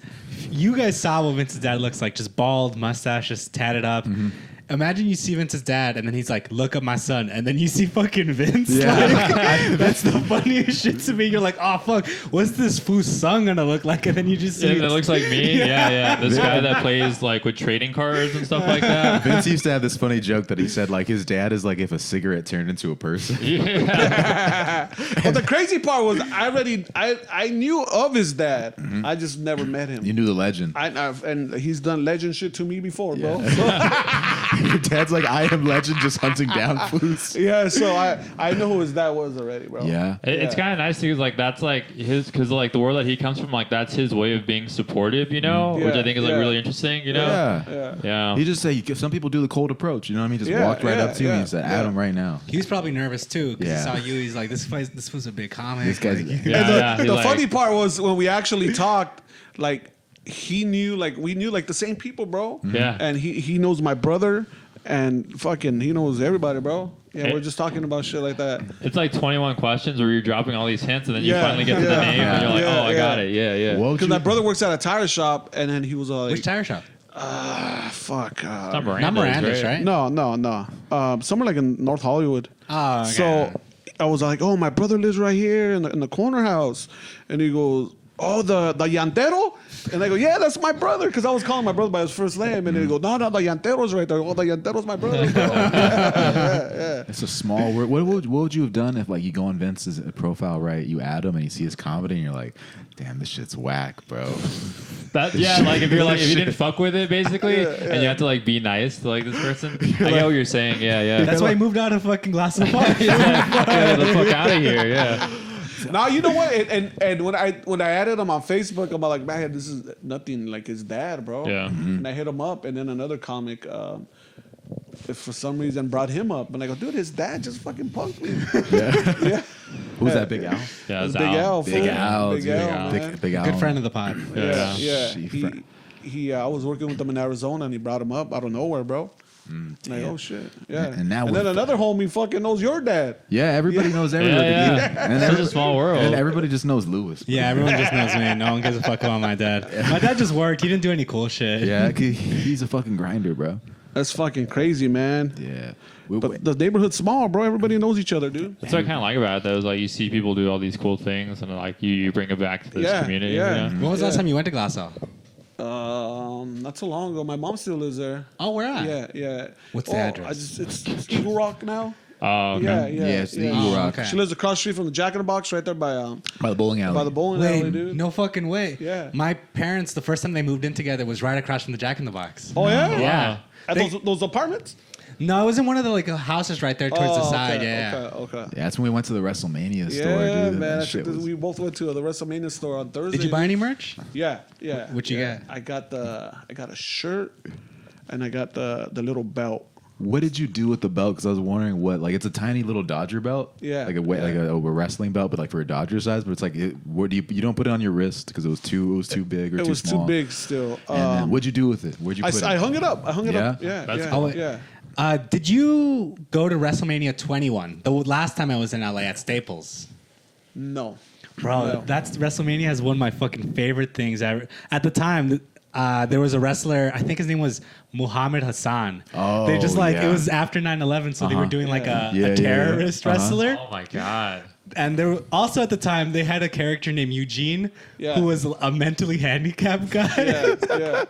you guys saw what Vince's dad looks like, just bald, mustache, just tatted up. Imagine you see Vince's dad and then he's like, "Look at my son," and then you see fucking Vince. Yeah. Like, that's the funniest shit to me. You're like, "Oh fuck, what's this fool's son gonna look like?" And then you just see Yeah, that looks like me. Yeah. This guy that plays like with trading cards and stuff like that. Vince used to have this funny joke that he said like his dad is like if a cigarette turned into a person. Yeah. But the crazy part was I knew of his dad. I just never met him. You knew the legend. And he's done legend shit to me before, bro. Your dad's like, I am legend, just hunting down fools. Yeah, so I know who his dad was already, bro. Yeah. It's kind of nice because like that's like his because like the world that he comes from like that's his way of being supportive, you know, which I think is like really interesting, you know. Yeah. He just said some people do the cold approach. You know what I mean? Just walked right up to you and he said, "Add him right now." He was probably nervous too because Yeah. he saw you. He's like, "This was a big comic." This guy's Like, And the He's funny like- part was when we actually talked, like he knew, like we knew, like the same people, bro. Yeah. And he knows my brother, and fucking he knows everybody, bro. Yeah, Hey. we're just talking about shit like that. It's like 21 questions where you're dropping all these hints, and then you Yeah, finally get to the yeah, name, and you're like, yeah, oh, I got it. Yeah, yeah. What would Because you- my brother works at a tire shop, and then he was like, Which tire shop? fuck. Not Miranda's, Not Miranda's, right? No. Somewhere like in North Hollywood. Oh, okay. So I was like, oh, my brother lives right here in the corner house. And he goes, oh, the llantero? And I go, yeah, that's my brother. Because I was calling my brother by his first name. And he go, no, the llantero's right there. Oh, the llantero's my brother. Bro. yeah. It's a small word. What would you have done if like you go on Vince's profile, right? You add him and you see his comedy and you're like, damn, this shit's whack, bro. Like if you didn't fuck with it basically, and you have to like be nice to like this person. I get what you're saying. Yeah. That's why he moved out of fucking Glass in the Park. Get the fuck out of here. Yeah. Now you know what? And when I added him on Facebook, I'm like, man, this is nothing like his dad, bro. Yeah. And I hit him up, and then another comic, if for some reason brought him up, and I go, dude, his dad just fucking punked me. Yeah. Who's that, Big Al? Yeah, it's Big Al, Big fool. Al, Big dude. Al, man. Big Al. Good friend of the pod. Yeah. Yeah. He I was working with him in Arizona, and he brought him up out of nowhere, bro. Like, oh shit, yeah. And now then we're- another homie fucking knows your dad. Yeah, everybody knows everybody. Yeah. And It's such a small world. And everybody just knows Lewis. Yeah, everyone just knows me. No one gives a fuck about my dad. My dad just worked. He didn't do any cool shit. Yeah, he's a fucking grinder, bro. That's fucking crazy, man. Yeah. But the neighborhood's small, bro. Everybody knows each other, dude. That's what I kind of like about it, though, is like you see people do all these cool things, and like you bring it back to this Yeah, community. yeah. You know? When was the last time you went to Glassell? Not so long ago. My mom still lives there. Oh, where at? Yeah. What's the address? It's Eagle Rock now. Oh, okay. Yeah. Yeah, it's the Eagle Rock. okay. She lives across the street from the Jack in the Box, right there by By the bowling alley. the bowling Wait, alley, dude. no fucking way. Yeah. My parents, the first time they moved in together was right across from the Jack in the Box. Oh yeah. Yeah. At They- those apartments. No, it was in one of the like houses right there towards the side. okay, Yeah. Okay. Yeah, that's when we went to the WrestleMania store, Yeah, dude. man. That I shit think was- we both went to the WrestleMania store on Thursday. Did you buy any merch? Yeah. What'd you get? I got a shirt, and I got the little belt. What did you do with the belt? Because I was wondering what, like, it's a tiny little Dodger belt. Yeah. Like a wrestling belt, but like for a Dodger size. But it's like, where do you don't put it on your wrist because it was too big or It too was small. too big still. And then what'd you do with it? Where'd you put it? I hung it up. Yeah? Yeah. That's yeah. cool. Yeah. Did you go to WrestleMania 21? The last time I was in LA at Staples. No. Bro, No. that's WrestleMania has one of my fucking favorite things ever. At the time, there was a wrestler, I think his name was Muhammad Hassan. Oh, they just like, yeah. it was after 9/11, so they were doing like Yeah. Yeah, a yeah, terrorist yeah. wrestler. Oh my god. And there were, also at the time, they had a character named Eugene Yeah. who was a mentally handicapped guy.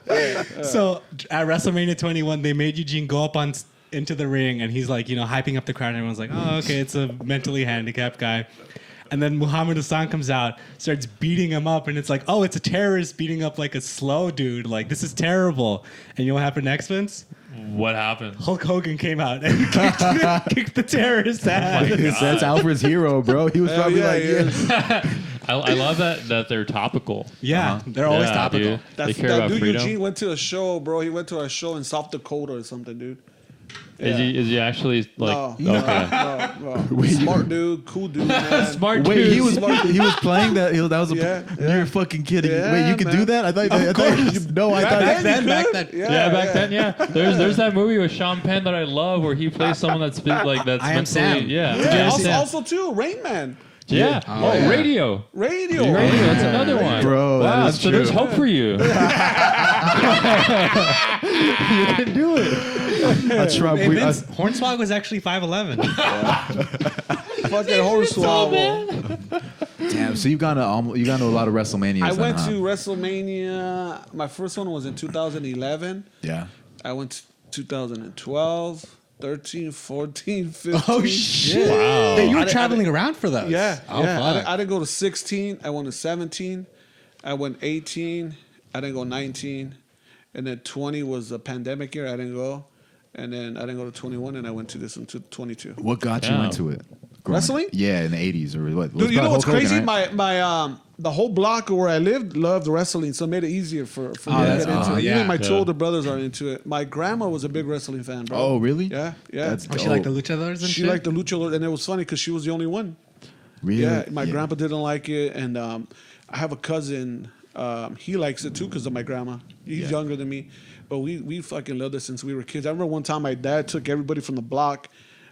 Yeah. So at WrestleMania 21, they made Eugene go up into the ring, and he's like, hyping up the crowd, and everyone's like, oh, okay, it's a mentally handicapped guy. And then Muhammad Hassan comes out, starts beating him up, and it's like, oh, it's a terrorist beating up like a slow dude. Like, this is terrible. And you know what happened next, Vince? What happened? Hulk Hogan came out and kicked the terrorist ass. That's Alfred's hero, bro. He was probably like, yeah. yeah. I love that they're topical. Yeah, they're always Yeah, topical. dude. They That care about dude freedom. Eugene went to a show, bro. He went to a show in South Dakota or something, dude. Is he actually like No. okay? No. Smart dude, cool dude, man. Smart Wait, dude. he was playing that. That was a. Yeah, You're fucking kidding. Yeah, Wait, you could man. do that? I thought. Of course. You, no, I thought. Back then. Yeah, back then, yeah. There's that movie with Sean Penn that I love where he plays someone that's that's I Am mentally Sam. yeah. Yeah, also too, Rain Man. Yeah. Oh, Oh, yeah. Radio. Radio. Radio. That's another one. Bro, that wow. is So there's true. hope for you. You can do it. I tried. Hey, Vince, Hornswoggle was actually 5'11". Fucking horse swallow. Damn. So you got to a lot of WrestleManias. I then, went huh? to WrestleMania. My first one was in 2011. Yeah. I went to 2012, 13, 14, 15. Oh, shit. Wow. Hey, you were I- traveling around for those. Yeah. Oh, yeah. fuck. I didn't go to 16. I went to 17. I went 18. I didn't go 19. And then 20 was a pandemic year. I didn't go. And then I didn't go to 21, and I went to this one to 22. What got you Yeah. into it? Wrestling? Yeah, in the 80s or what? Dude, you know what's Hulk Hogan, crazy? right? My the whole block where I lived loved wrestling, so it made it easier for me to that's get into cool. it. Yeah. Even my two Yeah. older brothers are into it. My grandma was a big wrestling fan, bro. Oh, really? Yeah. That's Oh, dope. she liked the luchadors and She shit? liked the lucha, and it was funny because she was the only one. Really? Yeah, my grandpa didn't like it, and I have a cousin. He likes it too because of my grandma. He's younger than me, but we fucking loved it since we were kids. I remember one time my dad took everybody from the block.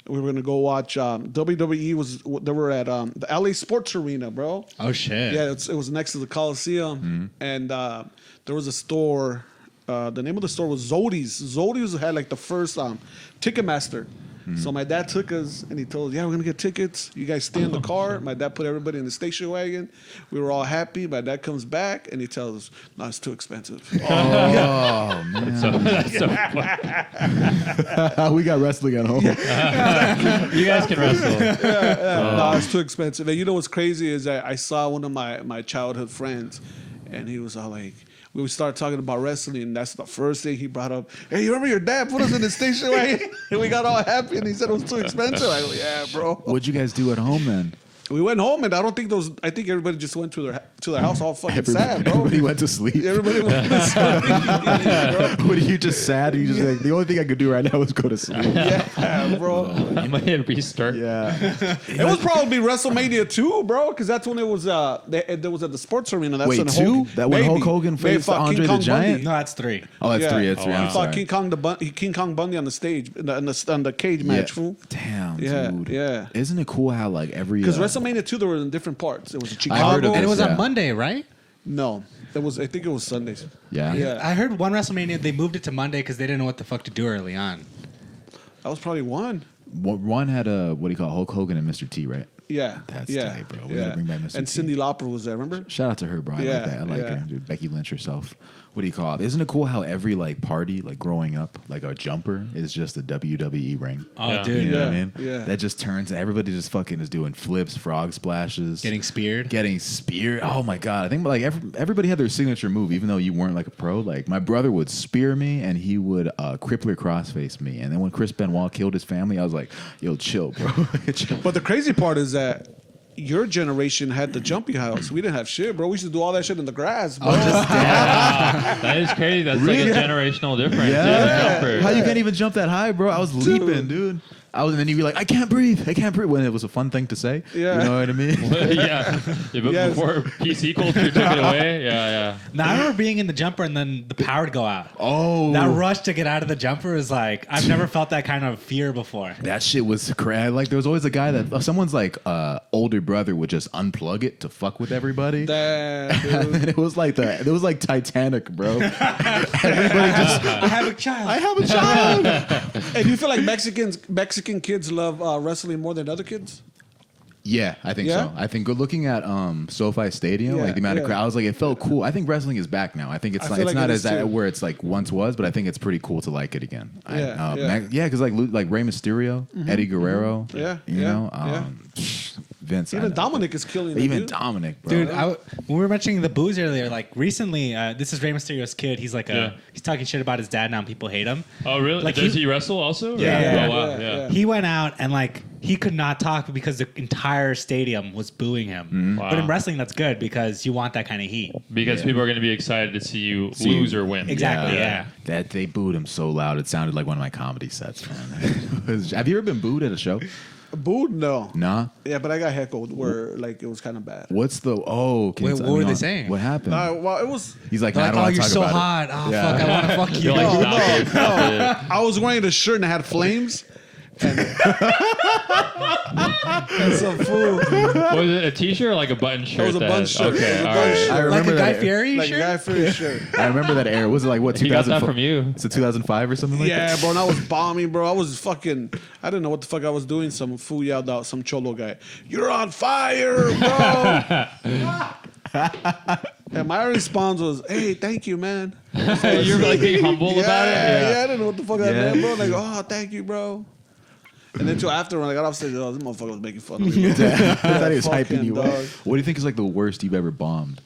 We were gonna go watch WWE. They were at the LA Sports Arena, bro. Oh shit. Yeah, it was next to the Coliseum, and there was a store. The name of the store was Zodi's. Zodi's had like the first Ticketmaster. So my dad took us and he told us, yeah, we're going to get tickets. You guys stay in the car. My dad put everybody in the station wagon. We were all happy. My dad comes back and he tells us, no, it's too expensive. Oh, man. That's so fun. We got wrestling at home. You guys can wrestle. No, it's too expensive. And you know what's crazy is that I saw one of my childhood friends and he was all like, we started talking about wrestling, and that's the first thing he brought up. Hey, you remember your dad put us in the station wagon? And we got all happy, and he said it was too expensive. I go, yeah, bro. What'd you guys do at home then? We went home, and I think everybody just went to their house all fucking sad, bro. Everybody went to sleep. Everybody went to sleep. What are you just sad? You just like the only thing I could do right now is go to sleep. Yeah, bro. You might need to restart. Yeah. It was probably WrestleMania 2, bro, because that's when it was. There was at the sports arena. That's Wait, when 2? That when Hulk Hogan faced Andre the Giant? No, that's 3. Oh, that's 3. That's 3. He I'm fought sorry. King Kong Bundy on the stage in the cage match, fool. Damn, Yeah, dude. yeah. Isn't it cool how like every Because WrestleMania 2, there were in different parts. It was in I heard Chicago. of And it was Yeah. on Monday, right? No, I think it was Sundays. Yeah. Yeah. I heard one WrestleMania they moved it to Monday because they didn't know what the fuck to do early on. That was probably one. One had a what do you call it, Hulk Hogan and Mr. T, right? Yeah. That's yeah. tight, bro. We gotta bring back Mr. And T. Cyndi Lauper was there, remember? Shout out to her, bro. I like Yeah, that. I like yeah. her. Dude, Becky Lynch herself. What do you call it? Isn't it cool how every like party, like growing up, like a jumper is just a WWE ring? Oh, Yeah. dude. You know what I Yeah, mean? yeah. That just turns and everybody just fucking is doing flips, frog splashes, Getting speared. getting speared. Oh my god! I think like everybody had their signature move, even though you weren't like a pro. Like my brother would spear me and he would crippler crossface me. And then when Chris Benoit killed his family, I was like, "Yo, chill, bro." Chill. But the crazy part is that your generation had the jumpy house. We didn't have shit, bro. We used to do all that shit in the grass, bro. That is crazy. That's Really? like a generational difference. Yeah. Jumper. How you can't even jump that high, bro? I was leaping, dude. And then you'd be like, I can't breathe. When it was a fun thing to say. Yeah. You know what I mean? yeah. But Yes. before PC culture took it away. Yeah. Now I remember being in the jumper and then the power would go out. Oh. That rush to get out of the jumper is like I've never felt that kind of fear before. That shit was crazy. Like there was always a guy that someone's like older brother would just unplug it to fuck with everybody. Damn, dude. And it was like it was like Titanic, bro. Everybody just I have a child. I have a child. And you feel like Mexican kids love wrestling more than other kids? Yeah, I think Yeah? so. I think good looking at SoFi Stadium, Yeah, like the amount of yeah. crowd, I was like, it felt cool. I think wrestling is back now. I think it's I not, feel it's like not it as is, too. where it's like once was, but I think it's pretty cool to like it again. Yeah, Yeah, because like Rey Mysterio, Eddie Guerrero, Yeah, you yeah, know, yeah. Vince. I Even know. Dominic is killing it, Even dude. Dominic, bro. Dude, when we were mentioning the booze earlier, like recently, this is Rey Mysterio's kid. He's like he's talking shit about his dad now, and people hate him. Oh, really? Like Does he wrestle also? Yeah. Oh, wow. Yeah, Yeah. yeah. He went out and like he could not talk because the entire stadium was booing him. Wow. But in wrestling, that's good because you want that kind of heat. Because people are going to be excited to see you lose or win. Exactly. Yeah. That they booed him so loud, it sounded like one of my comedy sets, man. Have you ever been booed at a show? Booed? No. Nah. Yeah, but I got heckled where like it was kind of bad. What's the Wait, what were they saying? What happened? Well, it was. He's like, They're nah, I like, don't oh, want to you're talk so about hot. it. Oh, Yeah. fuck, I want to fuck you. You're like, stop it, stop it. I was wearing a shirt and it had flames. And some food. Was it a t-shirt or like a button shirt? was a button shirt. It Okay, was a all button right. shirt. I Like a remember Guy that. Fieri Like a shirt? Guy Fieri shirt. I remember that era. Was it like what? He got 2004? that from you. Is it 2005 or something like Yeah, that? bro, and I was bombing, bro. I was fucking, I didn't know what the fuck I was doing. Some fool yelled out, some cholo guy, "You're on fire, bro!" And my response was, "Hey, thank you, man." You're like being humble about it? Yeah, I didn't know what the fuck I Yeah. meant, bro. Like, oh, thank you, bro. And then until after when I got off stage, oh, this motherfucker was making fun of me. I thought he was Fucking hyping you up. dog. What do you think is like the worst you've ever bombed?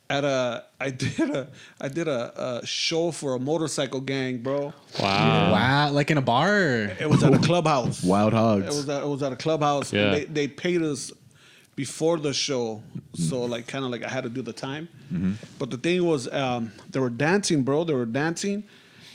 I did a show for a motorcycle gang, bro. Wow. Wow, like in a bar? Or? It was at a clubhouse. Wild Hogs. It was at a clubhouse. Yeah. And they paid us before the show, so like kind of like I had to do the time. But the thing was, they were dancing, bro. They were dancing,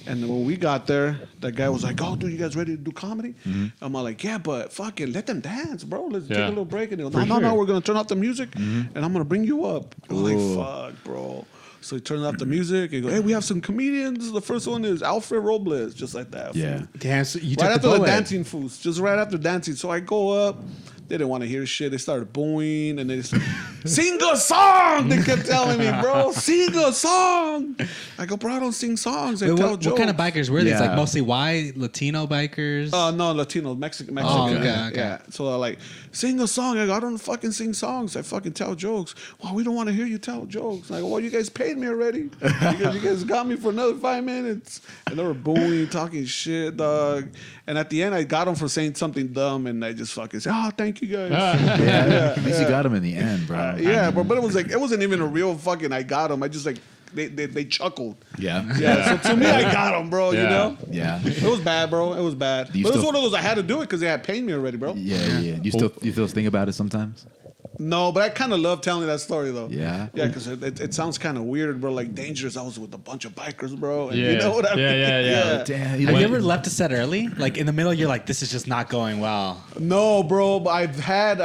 And then when we got there, that guy was like, "Oh, dude, you guys ready to do comedy?" Mm-hmm. I'm all like, "Yeah, but fucking let them dance, bro. Let's take Yeah. a little break." And he goes, For "No, sure. we're gonna turn off the music, Mm-hmm. and I'm gonna bring you up." I'm like, Ooh. "Fuck, bro." So he turns off the music and goes, "Hey, we have some comedians. The first one is Alfred Robles," just like that. Yeah. fool. Damn, so you took Right the after the bullet. dancing fools, just right after dancing. So I go up. They didn't want to hear shit. They started booing and they just sing a song. They kept telling me, "Bro, sing a song." I go, "Bro, I don't sing songs. I Wait, tell what jokes." kind of bikers were these? Yeah. Like mostly white Latino bikers? No, Latino, Mexican. Oh, okay, yeah, okay. yeah. So they're like, "Sing a song." I go, "I don't fucking sing songs. I fucking tell jokes." "Well, we don't want to hear you tell jokes." I go, "Well, you guys paid me already. You guys got me for another 5 minutes." And they were booing, talking shit, dog. And at the end, I got them for saying something dumb, and I just fucking said, "Oh, thank you guys." Yeah. At least you got him in the end, bro. Yeah, but it was like, it wasn't even a real fucking I got them. I just like they chuckled. Yeah. Yeah, so to me, I got them, bro. You Yeah. know. Yeah. It was bad, bro. It was bad. Do you But it was still- one of those I had to do it because they had paid me already, bro. Yeah. You still think about it sometimes? No, but I kind of love telling that story though. Yeah. Yeah, because it sounds kind of weird, bro. Like dangerous. I was with a bunch of bikers, bro. And Yeah. you know what I mean? Yeah. Damn. Have you ever left a set early? Like in the middle, you're like, this is just not going well. No, bro. But I've had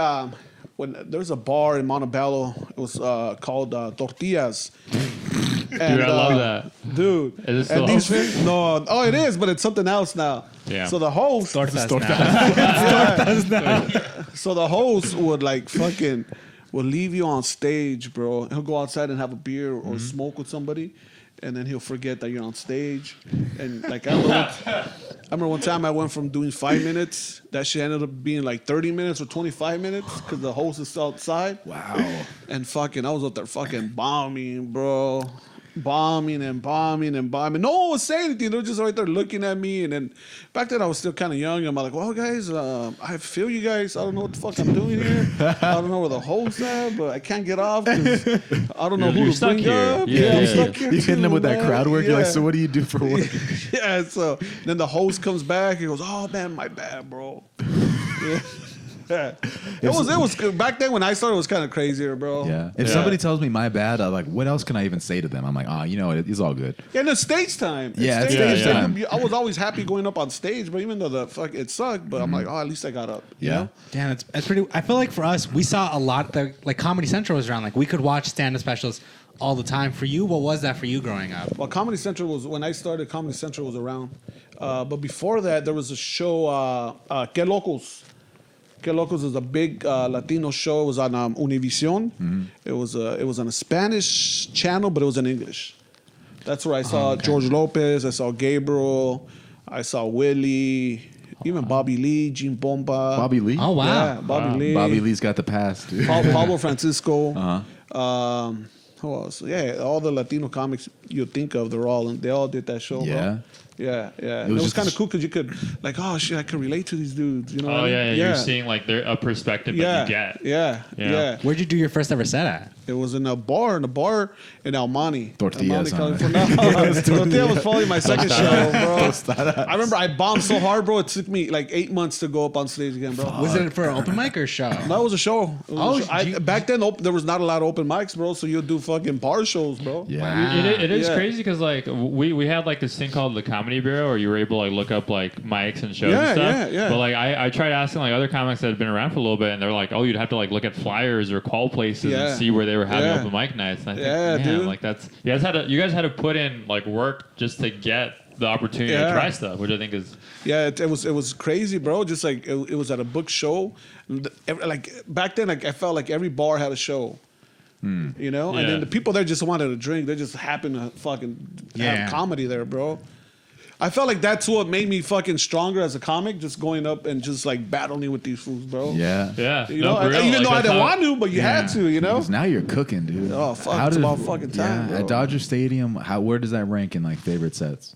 when there's a bar in Montebello. It was called Tortillas. Dude, I love that. Dude, Is it still and these, open? no, oh, it is, but it's something else now. Yeah. So the host, so the host would like fucking will leave you on stage, bro. He'll go outside and have a beer or smoke with somebody, and then he'll forget that you're on stage. And like I remember one time I went from doing 5 minutes, that shit ended up being like 30 minutes or 25 minutes because the host is outside. Wow. And fucking, I was up there fucking bombing, bro. Bombing and bombing and bombing. No one was saying anything. They were just right there looking at me. And then back then I was still kind of young. I'm like, well, guys, I feel you guys. I don't know what the fuck I'm doing here. I don't know where the host at, but I can't get off because I don't know You're who to stuck bring here. up. Yeah. I'm stuck here. You hitting them with that man. crowd work? You're like, Yeah. so what do you do for work? Yeah, so then the host comes back. He goes, "Oh man, my bad, bro." Yeah. It was back then when I started. It was kind of crazier, bro. Yeah. If Yeah. somebody tells me my bad, I'm like, what else can I even say to them? I'm like, you know, it's all good. Yeah, and it's stage time. Yeah, it's stage time. I was always happy going up on stage, but even though it sucked, but I'm like, oh, at least I got up. You Yeah. know? Damn, it's pretty. I feel like for us, we saw a lot. Like Comedy Central was around. Like we could watch stand-up specials all the time. For you, what was that for you growing up? Well, Comedy Central was when I started. Comedy Central was around, but before that, there was a show, Que Locos. Que Locos is a big Latino show. It was on Univision. It was on a Spanish channel, but it was in English. That's where I saw George Lopez. I saw Gabriel. I saw Willie. Even Bobby Lee, Gene Bomba. Bobby Lee? Oh wow. Yeah, Bobby Lee. Bobby Lee's got the pass, dude. Pablo Francisco. Uh-huh. Who else? Yeah, all the Latino comics you think of, they all did that show. Yeah. Bro. Yeah. It It was was just- kind of cool because you could, like, oh shit, I can relate to these dudes. You know? what Oh I mean? yeah, you're seeing like a perspective that you get. Yeah. Yeah. Where'd you do your first ever set at? It was in a bar in El Monte. Tortillas, El Monte, huh? California. Tortilla was probably my second show, bro. Tostadas. I remember I bombed so hard, bro. It took me like 8 months to go up on stage again, bro. Was it for an open mic or show? That was a show. It was Oh, a show. Back then, there was not a lot of open mics, bro. So you'd do fucking bar shows, bro. Yeah. It is Yeah. crazy because like we had like this thing called the Comedy Bureau where you were able to like look up like mics and shows Yeah, and stuff. yeah. But like I tried asking like other comics that had been around for a little bit and they're like, oh, you'd have to like look at flyers or call places Yeah. and see where they were having Yeah. open mic nights. And I think, Yeah, man, dude. like that's you guys had to put in like work just to get the opportunity to Yeah. try stuff, which I think is Yeah, it was crazy, bro. Just like it was at a book show. Like back then, like I felt like every bar had a show. You know, and Yeah. then the people there just wanted a drink. They just happened to fucking Yeah. have comedy there, bro. I felt like that's what made me fucking stronger as a comic, just going up and just like battling with these fools, bro. Yeah. yeah. You no, know, for real. even Like, though I that's didn't how- want to, but you had to, you know. Because now you're cooking, dude. Oh, fuck, it's about fucking time, bro. At Dodger Stadium, where does that rank in like favorite sets?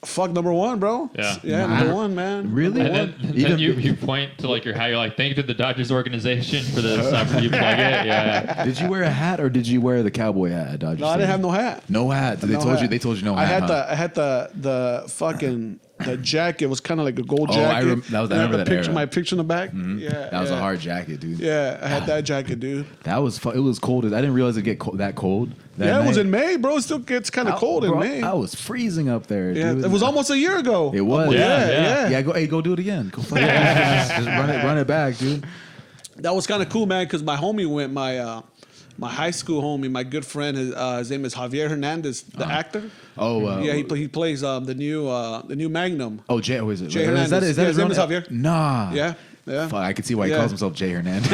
Fuck number one, bro. Yeah. Number one, man. Really? Number And one. then, Even- you point to like your hat. You're like, thank you to the Dodgers organization for this. After you plug it, yeah. Did you wear a hat or did you wear the cowboy hat at Dodger No, I didn't have Stadium? no hat. No hat. They No told hat. you. They told you no I hat. had huh? I had the fucking jacket was kind of like a gold Oh, jacket. I remember And had the that picture, era. my picture in the back. Yeah, That was a hard jacket, dude. Yeah, I had that jacket, dude. That was it was cold. I didn't realize it'd get that cold. That Yeah, it was night. in May, bro. It still gets kind of cold Bro, in May. I was freezing up there, Yeah, dude. it was almost a year ago. It was. Yeah. Yeah, go do it again. Go fucking just run it back, dude. That was kind of cool, man, because my homie went, my high school homie, my good friend, his name is Javier Hernandez, the actor. Oh, Yeah, he plays the new Magnum. oh, Jay, who is it? Jay Is that Hernandez. his Yeah, his real name is Javier. Nah. Yeah, yeah. Fuck, I can see why he Yeah. calls himself Jay Hernandez.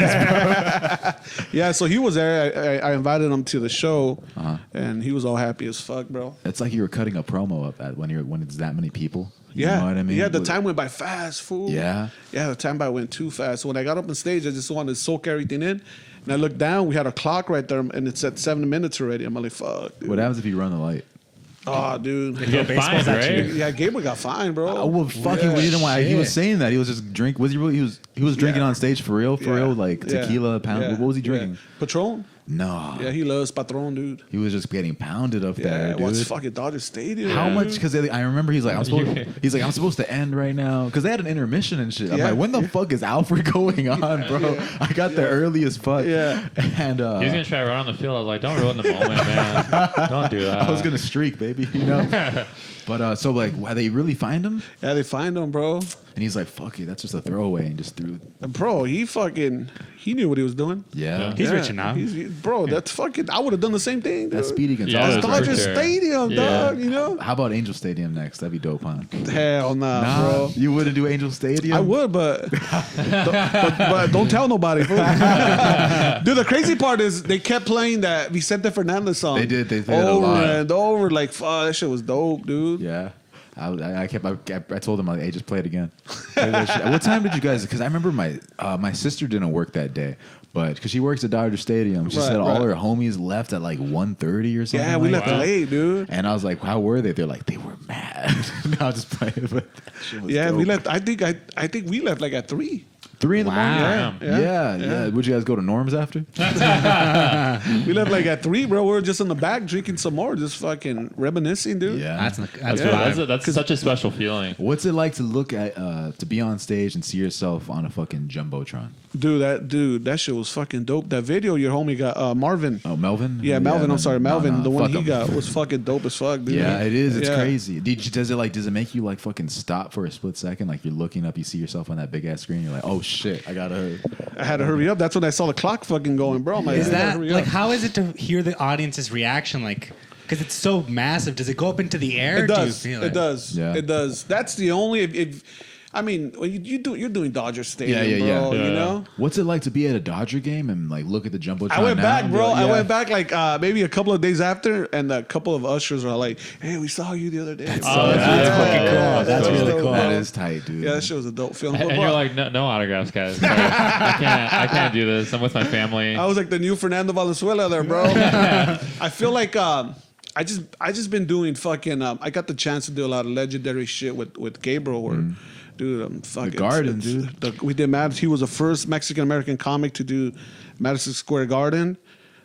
Yeah, so he was there. I invited him to the show, Uh-huh. and he was all happy as fuck, bro. It's like you were cutting a promo up at when it's that many people. You Yeah, know what I mean? Yeah, the With- time went by fast, fool. Yeah. Yeah, the time by went too fast. So when I got up on stage, I just wanted to soak everything in. And I looked down, we had a clock right there, and it said 7 minutes already. I'm like, fuck, dude. What happens if you run the light? Oh, dude. You get fined, right? Yeah, Gabriel got fined, bro. Oh, well, fucking, Yeah. we didn't want. He was shit. saying that he was just drink. Was he really? He was drinking Yeah. on stage for real, like Yeah. tequila, pound. Yeah. What was he drinking? Yeah. Patron? No, Yeah, he loves Patron, dude. he was just getting pounded up Yeah, there, it dude. was fucking Dodger Stadium. How dude. much? Because I remember he's like, I'm supposed to end right now because they had an intermission and shit. I'm Yeah. like, when the fuck is Alfred going on, bro? I got there early as fuck. Yeah. He and was gonna try to run on the field. I was like, don't ruin the moment, man. Don't do that. I was gonna streak, baby, you know. But so like, why they really find him? Yeah, they fined him, bro. And he's like, fuck it, that's just a throwaway, and just threw. Bro, he knew what he was doing. Yeah, He's rich enough. Bro, that's fucking. I would have done the same thing, dude. that's Speedy Gonzalez. Yeah, It's that's Dodger for sure. Stadium, Yeah. dog. You know? How about Angel Stadium next? That'd be dope, huh? Hell nah, bro. You wouldn't do Angel Stadium? I would, but don't tell nobody. fool. Dude, the crazy part is they kept playing that Vicente Fernandez song. They did. They played it a over lot. and over. Like, fuck, that shit was dope, dude. Yeah. I told him, like, hey, just play it again. Play that shit. What time did you guys? Because I remember my sister didn't work that day, but because she works at Dodger Stadium, she Right, said all right. her homies left at like 1:30 or something. Yeah, we like left that. late, dude. And I was like, how were they? They're like, they were mad. No, I'll just play it. But that shit was Yeah, dope. we left. I think we left like at 3. 3 in the Wow. morning. Damn. Yeah. Would you guys go to Norm's after? We left like at 3, bro. We were just in the back drinking some more, just fucking reminiscing, dude. Yeah. That's That's such a special feeling. What's it like to look at to be on stage and see yourself on a fucking jumbotron? Dude, that shit was fucking dope. That video your homie got, Marvin. Oh, Melvin? Yeah, Melvin. I'm sorry, Melvin. no, The one fuck he him. got was fucking dope as fuck, dude. Yeah, it is. It's Yeah. crazy. Does it make you like fucking stop for a split second? Like you're looking up, you see yourself on that big ass screen. You're like, oh shit, I gotta. I had to hurry up. That's when I saw the clock fucking going, bro. I'm like, Is I gotta that hurry like up. how is it to hear the audience's reaction? Like, because it's so massive. Does it go up into the air? It Do you does. feel It does. Yeah. It does. That's the only. If I mean, when you're doing Dodger Stadium, Yeah. bro. Yeah. You know. What's it like to be at a Dodger game and like look at the jumbotron? I went now back, and be bro. like, I yeah. went back like maybe a couple of days after, and a couple of ushers were like, "Hey, we saw you the other day." That's that's fucking cool. That's really dope, cool. That bro. is tight, dude. Yeah, that shit was a dope film. And you're like, no autographs, guys. Sorry. I can't do this. I'm with my family. I was like the new Fernando Valenzuela there, bro. I feel like I just been doing fucking. I got the chance to do a lot of legendary shit with Gabriel. Where, dude, I'm fucking Garden, dude. We did Madison. He was the first Mexican American comic to do Madison Square Garden,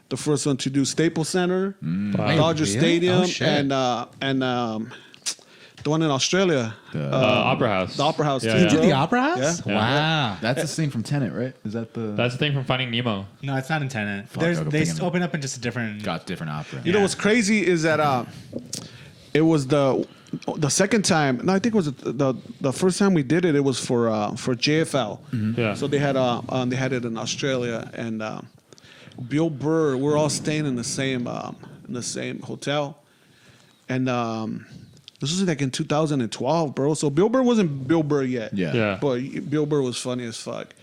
the first one to do Staples Center, Dodger Really? Stadium, Oh, shit. and the one in Australia, Opera House. the Opera House. Yeah, too, yeah. You did bro. the Opera House? Yeah. Wow. That's the scene from Tenet, right? Is that the? That's the thing from Finding Nemo. No, it's not in Tenet. Fuck, I'm They thinking- open up in just a different. got different opera. You know what's crazy is that it was the second time. No, I think it was the first time we did it. It was for JFL. Yeah. So they had it in Australia, and Bill Burr. We're all staying in the same hotel, and this was like in 2012, bro. So Bill Burr wasn't Bill Burr yet. Yeah. Yeah. But Bill Burr was funny as fuck.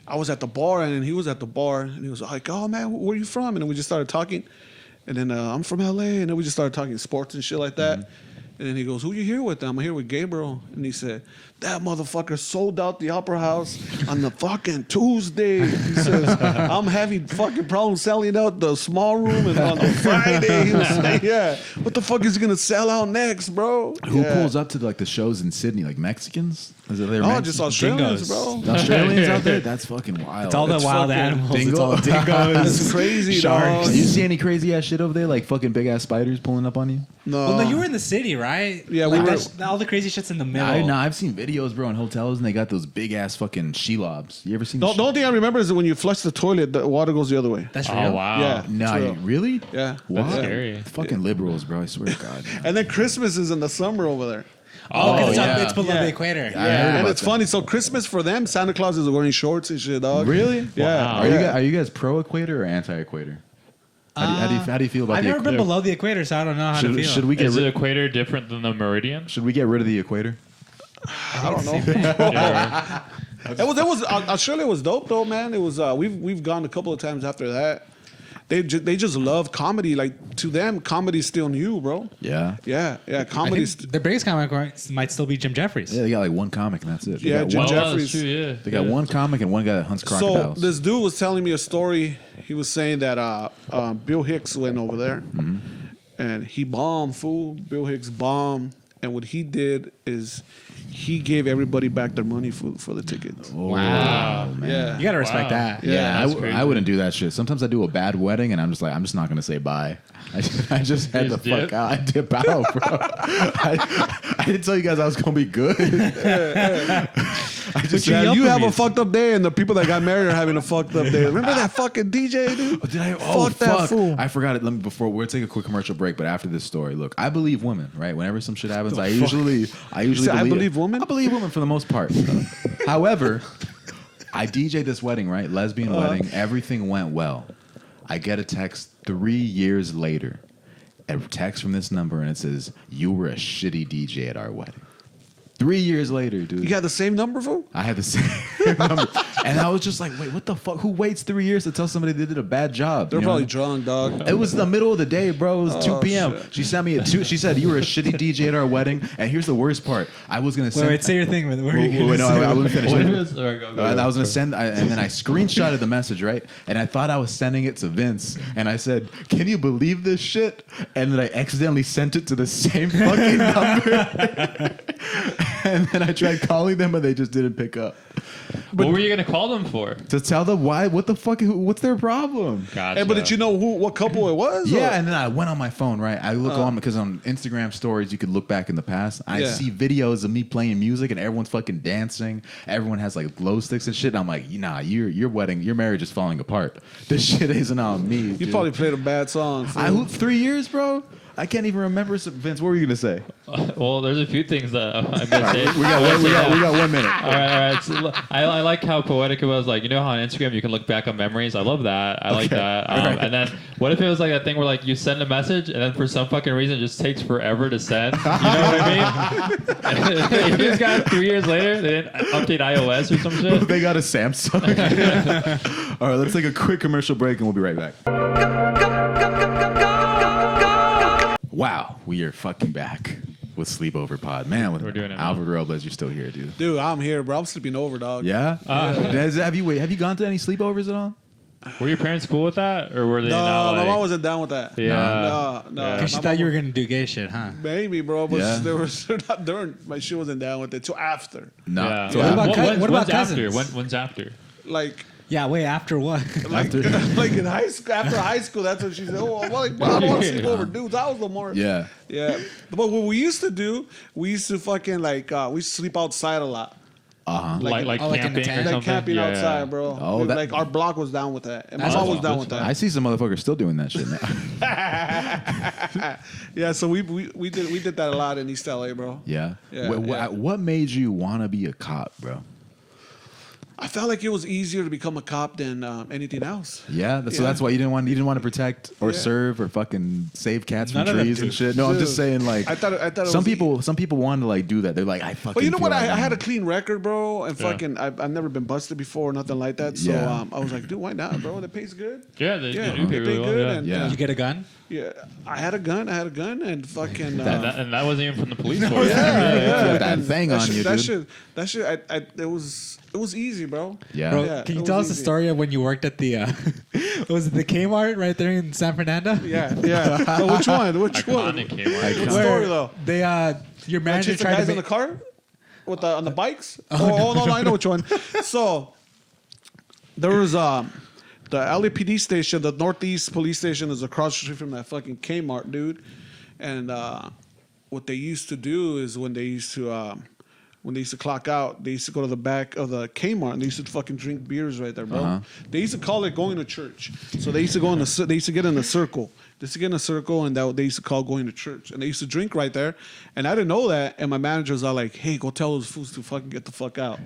I was at the bar and he was at the bar and he was like, "Oh man, where you from?" And then we just started talking. And then I'm from LA, and then we just started talking sports and shit like that. And then he goes, "Who you here with?" I'm here with Gabriel. And he said, "That motherfucker sold out the Opera House on the fucking Tuesday." He says, "I'm having fucking problems selling out the small room and on the Friday." He was like, "Yeah, what the fuck is he gonna sell out next, bro?" Who Yeah. pulls up to like the shows in Sydney? Like Mexicans? Is it their No, Mexican- just Australians, Dingoes. bro. The Australians out there? That's fucking wild. It's all the It's wild fucking animals. dingo. It's all dingoes. It's crazy, Sharks. dog. You see any crazy ass shit over there? Like fucking big ass spiders pulling up on you? No. Well, no, you were in the city, right? Yeah, like we were- all the crazy shit's in the middle. I've seen videos, bro, in hotels, and they got those big ass fucking Shelobs. You ever seen? The only thing I remember is that when you flush the toilet, the water goes the other way. That's real. Oh wow. Yeah. Nah, True. really? Yeah. Wow. That's scary. Fucking liberals, bro. I swear to God. And then Christmas is in the summer over there. Oh, because yeah. it's below Yeah. the equator. I heard And about it's that. funny. So Christmas for them, Santa Claus is wearing shorts and shit, dog. Really? Yeah. Wow. Are you guys pro equator or anti equator? How do you feel about I've the never been equator? below the equator, so I don't know how to feel. Should we get Is the rid? equator different than the meridian? Should we get rid of the equator? I don't know. Yeah. It was Australia was dope though, man. It was we've gone a couple of times after that. They just love comedy. Like to them, comedy's still new, bro. Yeah. Yeah, I think comedy's. the biggest comic might still be Jim Jeffries. Yeah, they got like one comic and that's it. They Yeah, got Jim one, Well, Jeffries. that's true, yeah. they got one comic and one guy that hunts So crocodiles. this dude was telling me a story. He was saying that Bill Hicks went over there, and he bombed. Fool, Bill Hicks bombed, and what he did is he gave everybody back their money for the tickets. Wow. man. Yeah. You gotta respect Wow. that. Yeah, that's crazy. I wouldn't do that shit. Sometimes I do a bad wedding and I'm just not gonna say bye. I just had You to just fuck dip? out. I dip out, bro. I didn't tell you guys I was gonna be good. I just you said, yelled You for have me. a fucked up day, and the people that got married are having a fucked up day. Remember that fucking DJ, dude? did I? Oh, Fuck that fool. I forgot it. Let me before we'll take a quick commercial break. But after this story, look, I believe women. Right? Whenever some shit happens, I usually say, "I believe women"? I believe women for the most part. However, I DJ this wedding, right? Lesbian wedding. Everything went well. I get a text 3 years later. A text from this number, and it says, "You were a shitty DJ at our wedding." 3 years later, dude. You got the same number, fool? I had the same number. And I was just like, wait, what the fuck? Who waits 3 years to tell somebody they did a bad job? They're You know? probably drunk, dog. It was the middle of the day, bro. It was 2 p.m. shit. She sent me at 2. She said, you were a shitty DJ at our wedding. And here's the worst part. I was going to send... Wait, say your thing. What were Wait, you gonna no, say? I wouldn't finish What it. is- all right, go, And I was going to go. send, and then I screenshotted the message, right? And I thought I was sending it to Vince. And I said, can you believe this shit? And then I accidentally sent it to the same fucking number. And then I tried calling them, and they just didn't pick up. What were you gonna call them for? To tell them why, what the fuck, what's their problem? Gotcha. Hey, but did you know what couple it was? Yeah, or- and then I went on my phone, right? I look on because on Instagram stories you could look back in the past. I Yeah. see videos of me playing music and everyone's fucking dancing. Everyone has like glow sticks and shit. And I'm like, nah, your wedding, your marriage is falling apart. This shit isn't on me. You dude. probably played a bad song. fool. I hooped 3 years, bro. I can't even remember. Vince, what were you gonna say? Well, there's a few things that I missed. We got 1 minute. All right. So, I like how poetic it was. Like, you know how on Instagram you can look back on memories. I love that. I like that. And then what if it was like that thing where like you send a message and then for some fucking reason it just takes forever to send? You know what I mean? You just got it 3 years later. They didn't update iOS or some shit. They got a Samsung. All right, let's take a quick commercial break and we'll be right back. Wow, we are fucking back with Sleepover Pod. Man, with We're doing it, man. Alfred Robles, you're still here, dude. Dude, I'm here, bro. I'm sleeping over, dog. Yeah? Have you gone to any sleepovers at all? Were your parents cool with that, or were they No, not? my Like, mom wasn't down with that. Yeah. No. Yeah. Because she My thought mom you were gonna do gay shit, huh? Maybe, bro, but Yeah. they were not during. She wasn't down with it till after. No. Yeah. So What about after- what about when's after? cousins? When's after? Like, Yeah, wait, after what? like in high school. After high school, that's when she said, "Oh, well, like, bro, I don't want to sleep over dudes." I was the more. Yeah. Yeah. But what we used to do, we used to fucking we used to sleep outside a lot. Uh-huh. Like oh, like in the camping or tent? something? Like camping Yeah, outside, yeah. bro. Oh, We- that- like our block was down with that, and my That's mom was fun. down That's with that. I see some motherfuckers still doing that shit now. Yeah, so we did that a lot in East LA, bro. Yeah. Yeah, What, what made you want to be a cop, bro? I felt like it was easier to become a cop than anything else. Yeah. So Yeah. that's why you didn't want to protect or Yeah. serve or fucking save cats None from of them trees and do. shit. No, I'm just Dude, saying like I thought it some was people want to like do that. They're like I fucking. But you know feel what? like I I'm- had a clean record, bro, and Yeah. fucking I've never been busted before or nothing like that. So Yeah. I was like, dude, why not, bro? That pays good. Yeah, they Yeah, do pay they really pay well. good, Yeah. and Yeah. Did you get a gun? yeah, I had a gun, and fucking. And that wasn't even from the police force. Yeah, that and thing on you, that dude. That shit. It was easy, bro. Yeah. Bro, Yeah, can you it tell was us the easy. story of when you worked at the was it the Kmart right there in San Fernando? Yeah. Oh, which one? Which one? Iconic Kmart. Good Iconic. story though. They your Did manager the tried guys to in the car? on the bikes. Oh no, I know which one. So there was the LAPD station, the Northeast Police Station, is across the street from that fucking Kmart, dude. And what they used to do is when they used to clock out, they used to go to the back of the Kmart and they used to fucking drink beers right there, bro. They used to call it going to church. So they used to go they used to get in a circle. They used to get in a circle and they used to call going to church. And they used to drink right there. And I didn't know that. And my manager was all like, hey, go tell those fools to fucking get the fuck out.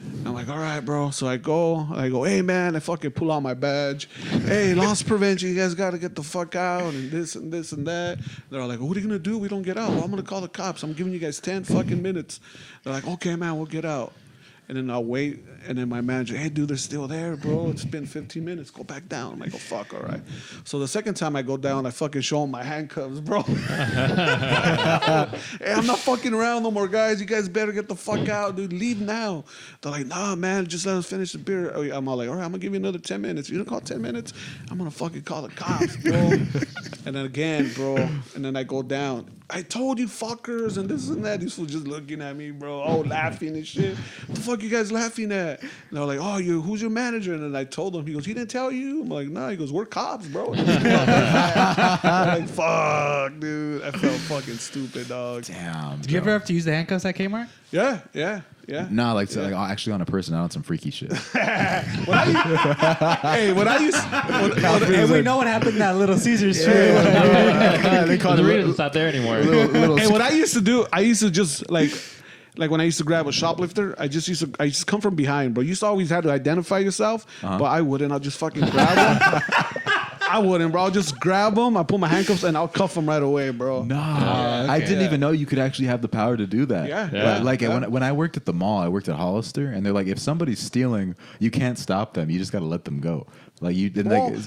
And I'm like, all right, bro. So I go, hey, man, I fucking pull out my badge. Hey, loss prevention, you guys got to get the fuck out and this and this and that. They're all like, what are you going to do? We don't get out. Well, I'm going to call the cops. I'm giving you guys 10 fucking minutes. They're like, okay, man, we'll get out. And then I'll wait. And then my manager, hey, dude, they're still there, bro. It's been 15 minutes. Go back down. I'm like, oh, fuck, all right. So the second time I go down, I fucking show them my handcuffs, bro. Hey, I'm not fucking around no more, guys. You guys better get the fuck out, dude. Leave now. They're like, nah, man, just let us finish the beer. I'm all like, all right, I'm going to give you another 10 minutes. You don't call 10 minutes? I'm going to fucking call the cops, bro. And then again, bro. And then I go down. I told you fuckers and this and that. These fools just looking at me, bro. Oh, laughing and shit. What the fuck you guys laughing at? And they're like, oh, who's your manager? And then I told him. He goes, he didn't tell you? I'm like, nah. He goes, we're cops, bro. I'm like, fuck, dude. I felt fucking stupid, dog. Damn. Did you ever have to use the handcuffs at Kmart? Yeah. No, like actually on a person, not on some freaky shit. When I used Hey, we know what happened in that Little Caesars tree. They call The it Doritos not there anymore. Hey, what I used to do, I used to just like when I used to grab a shoplifter, I just come from behind, bro. You used to always have to identify yourself, but I wouldn't. I'll just fucking grab them. I wouldn't, bro. I'll just grab them. I put my handcuffs and I'll cuff them right away, bro. No, I didn't even know you could actually have the power to do that. Yeah. Like when I worked at the mall, I worked at Hollister, and they're like, if somebody's stealing, you can't stop them. You just got to let them go. Like you didn't. Well,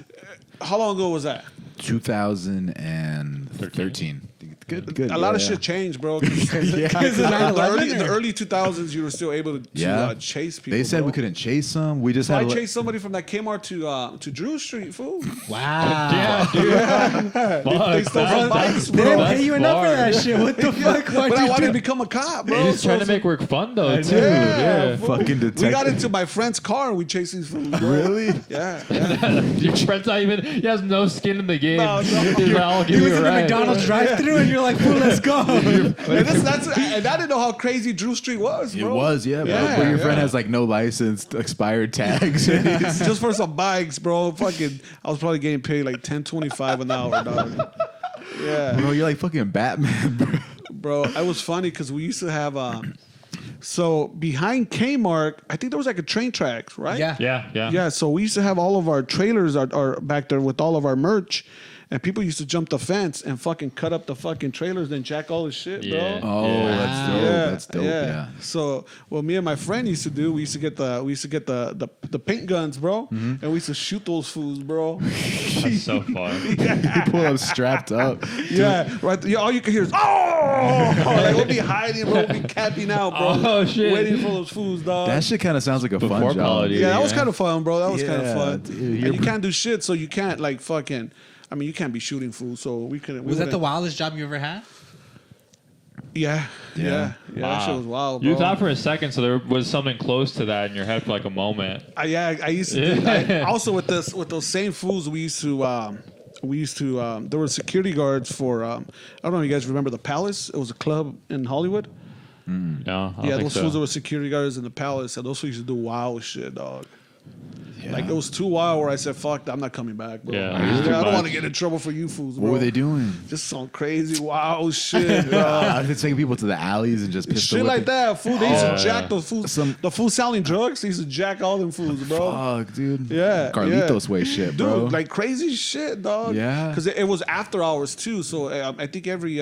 how long ago was that? 2013. Good. A lot of shit changed, bro. In the early 2000s, you were still able to chase people. They said bro. we couldn't chase them. We just I had to chased somebody from that Kmart to Drew Street, fool. Wow. Yeah, dude. They stole some bikes, They bro. didn't pay you enough for that shit. What the fuck? But I wanted to become a cop, bro. He's trying to make work fun though, too. Yeah, fool. fucking detective. We got into my friend's car and we chased these fools. Bro. Really? Yeah. Your friend's not even. He has no skin in the game. No. He's like, I'll give He you was a in the ride. McDonald's drive-thru and you're like, fool, let's go. And I didn't know how crazy Drew Street was, bro. It was, yeah. Yeah, but your friend yeah. has like no license, expired tags. Just for some bikes, bro. Fucking, I was probably getting paid like $10.25 an hour, dog. Yeah, Bro, you're like fucking Batman, bro. bro. I was funny because we used to have so behind Kmart, I think there was like a train tracks, right? Yeah. Yeah, so we used to have all of our trailers are back there with all of our merch. And people used to jump the fence and fucking cut up the fucking trailers and jack all the shit, bro. Yeah. Oh, Yeah. that's dope. That's dope. Yeah. So what me and my friend used to do, we used to get the paint guns, bro, and we used to shoot those fools, bro. That's so fun. You pull up strapped up. Yeah, right. Yeah, all you can hear is oh, like we'll be hiding, bro. We'll be camping out, bro. Oh, shit. Waiting for those fools, dog. That shit kind of sounds like a Before fun job. quality. Yeah, that was Yeah. kind of fun, bro. That was kind of Yeah, fun. dude, And you're you can't do shit, so you can't like fucking. I mean, you can't be shooting fools, so we couldn't. Was that the wildest job you ever had? Yeah. Yeah. That shit was wild, bro. You thought for a second, so there was something close to that in your head for like a moment. I used to. Yeah. Also with those same fools, we used to. There were security guards for. I don't know if you guys remember the Palace. It was a club in Hollywood. No, I don't think Those so. fools that were security guards in the Palace, and those fools used to do wild shit, dog. Yeah. Like it was too wild where I said, "Fuck, I'm not coming back, bro. Yeah, I it was too don't want to much. get in trouble for you fools, bro." What were they doing? Just some crazy wild shit, bro. I've been taking people to the alleys and just pistol Shit like whipping. that, fool. They used to Oh, jack yeah. those fools. The fools selling drugs, they used to jack all them fools, bro. Fuck, dude. Yeah, Carlitos way shit, Dude, bro. like crazy shit, dog. Yeah. Because it was after hours too. So I think every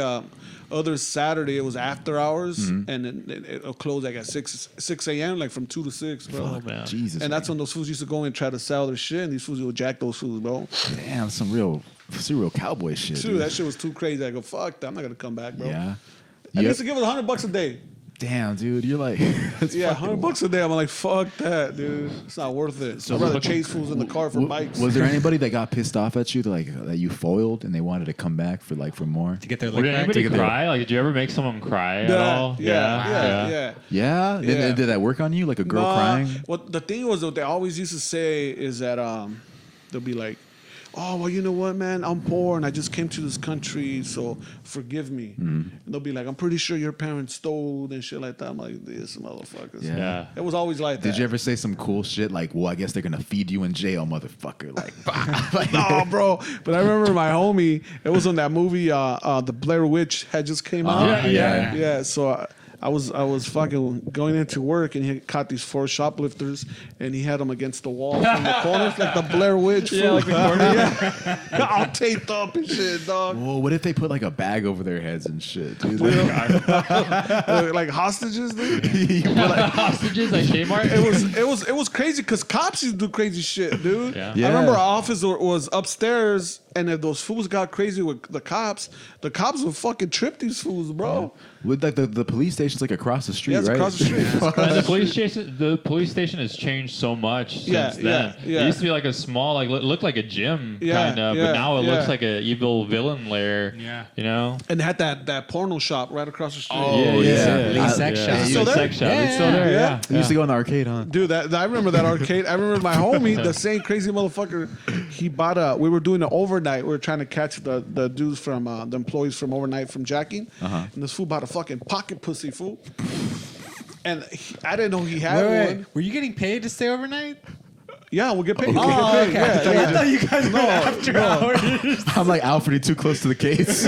other Saturday it was after hours, and then it'll close like at 6 a.m. like from 2 to 6, bro. Oh, man. Jesus. And that's when those fools used to go and try to sell their shit, and these fools would jack those fools, bro. Damn, some real cowboy shit. Dude, that shit was too crazy. I go, fuck that. I'm not gonna come back, bro. Yeah. I used to give us $100 a day. damn, dude, you're like, it's Yeah, fucking $100 a day. I'm like, fuck that, dude. It's not worth it. So I'd rather look- chase fools in the car for bikes. Was there anybody that got pissed off at you, that you foiled, and they wanted to come back for more? To get their Did lick back. anybody Take it cry? Like, did you ever make someone cry at all? Yeah. Yeah. Yeah. Did that work on you? Like a girl Nah, crying? What the thing was, what they always used to say is that they'll be like, "Oh, well, you know what, man? I'm poor and I just came to this country, so forgive me." And they'll be like, "I'm pretty sure your parents stole and shit like that." I'm like, "This motherfuckers." Yeah. Yeah. It was always like that. Did you ever say some cool shit like, well, I guess they're going to feed you in jail, motherfucker? Like, No, bro. But I remember my homie. It was on that movie, the Blair Witch had just came out. yeah. So I was fucking going into work, and he caught these 4 shoplifters, and he had them against the wall from the corners, like the Blair Witch. Yeah, like the corner. Yeah. All taped up and shit, dog. Well, what if they put like a bag over their heads and shit, dude? Like hostages, dude. You put, like, Hostages like Kmart? It was crazy because cops used to do crazy shit, dude. Yeah. Yeah. I remember our office was upstairs, and if those fools got crazy with the cops would fucking trip these fools, bro. with like the police station's like across the street, Yeah, it's right? across the street. And the police station has changed so much Yeah, since then. yeah. It used to be like a small, like looked like a gym Yeah, kind of, yeah, but now it yeah. looks like an evil villain lair. Yeah. You know? And they had that porno shop right across the street. Lee Sex Shop. Yeah. Still there? Sex shop. Yeah, It's still there. yeah. Yeah. We used to go in the arcade, huh? Dude, I remember that arcade. I remember my homie, the same crazy motherfucker. He bought we were doing an overnight. We were trying to catch the dudes from the employees from overnight from jacking. And this fool bought a fucking pocket pussy, fool. And I didn't know he had one. Were you getting paid to stay overnight? Yeah, we'll get paid. Oh, We'll get okay. paid. Yeah, I thought you guys were after hours. I'm like, Alfred, you're too close to the case.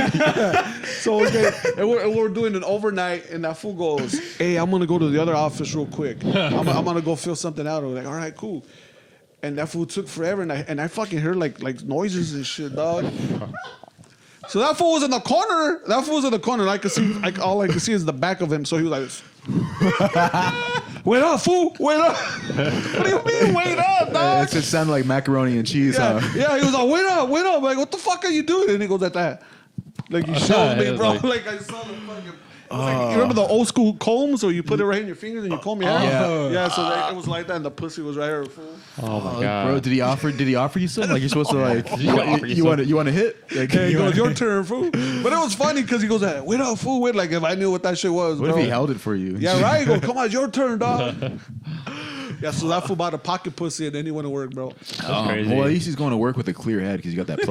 So we're doing an overnight, and that fool goes, "Hey, I'm gonna go to the other office real quick. I'm gonna go fill something out." We're like, "All right, cool." And that fool took forever, and I fucking heard like noises and shit, dog. So that fool was in the corner. And I could see, all I could see is the back of him. So he was like, this. "Wait up, fool! Wait up!" What do you mean, wait up, dog? It just sounded like macaroni and cheese, Yeah, huh? yeah, he was like, wait up. I'm like, what the fuck are you doing? And he goes like that. Like, you showed me, It was bro. like- Like, I saw the fucking... It was like, you remember the old school combs where you put it right in your fingers and you comb your hair? Yeah. Yeah, so it was like that, and the pussy was right here, fool. Oh my god. Bro, did he offer you something? Like you're supposed to like he offer you you want to hit? Like, Yeah, he goes, your turn, fool. But it was funny because he goes, wait up, fool. Wait, like, if I knew what that shit was, what bro. if he held it for you? Yeah, right? He goes, come on, it's your turn, dog. Yeah, so that fool bought a pocket pussy and then he went to work, bro. That's crazy. Well, at least he's going to work with a clear head because you got that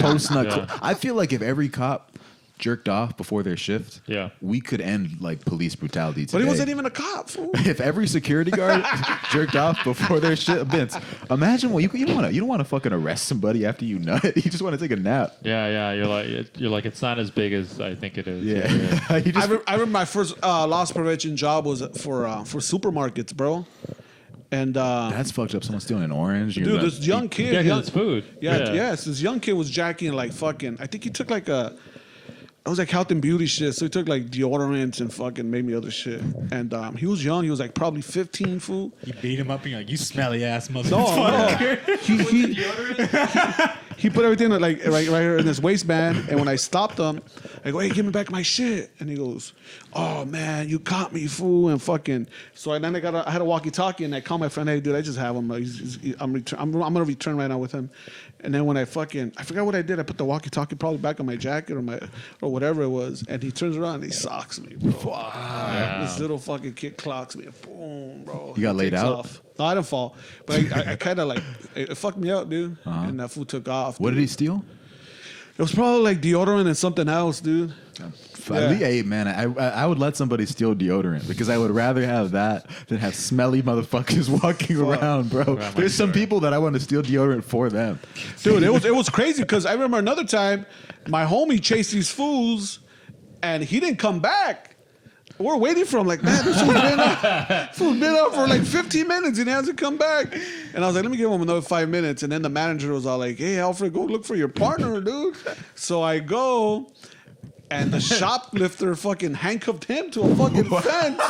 post nut. Yeah. I feel like if every cop jerked off before their shift, Yeah. we could end like police brutality today. But he wasn't even a cop, fool. If every security guard jerked off before their shit, Vince, imagine you don't want to fucking arrest somebody after you nut. You just want to take a nap. Yeah. You're like it's not as big as I think it is. Yeah. You just- I remember my first loss prevention job was for supermarkets, bro. And that's fucked up. Someone stealing an orange. dude, this young kid, Yeah, 'cause it's food. yes, this young kid was jacking like fucking. I think he took like it was like health and beauty shit. So he took like deodorants and fucking maybe other shit. And he was young. He was like probably 15, fool. You beat him up and you're like, you smelly ass No, motherfucker. he put everything like right here in his waistband. And when I stopped him, I go, "Hey, give me back my shit." And he goes, "Oh man, you caught me, fool!" And fucking. So then I had a walkie-talkie, and I called my friend, "Hey, dude, I just have him. I'm gonna return right now with him." And then when I forgot what I did. I put the walkie-talkie probably back on my jacket or whatever it was. And he turns around and he socks me, bro. This little fucking kid clocks me. Boom, bro. You got He laid takes out? off. No, I didn't fall. But I kind of like, it fucked me up, dude. And that fool took off. what dude. did he steal? It was probably like deodorant and something else, dude. Hey man, I would let somebody steal deodorant because I would rather have that than have smelly motherfuckers walking around, bro. There's some people that I want to steal deodorant for them. Dude, it was crazy because I remember another time my homie chased these fools and he didn't come back. We're waiting for him like, man, this fool's been up for like 15 minutes and he hasn't come back. And I was like, let me give him another 5 minutes. And then the manager was all like, "Hey, Alfred, go look for your partner, dude." So I go, and the shoplifter fucking handcuffed him to a fucking fence.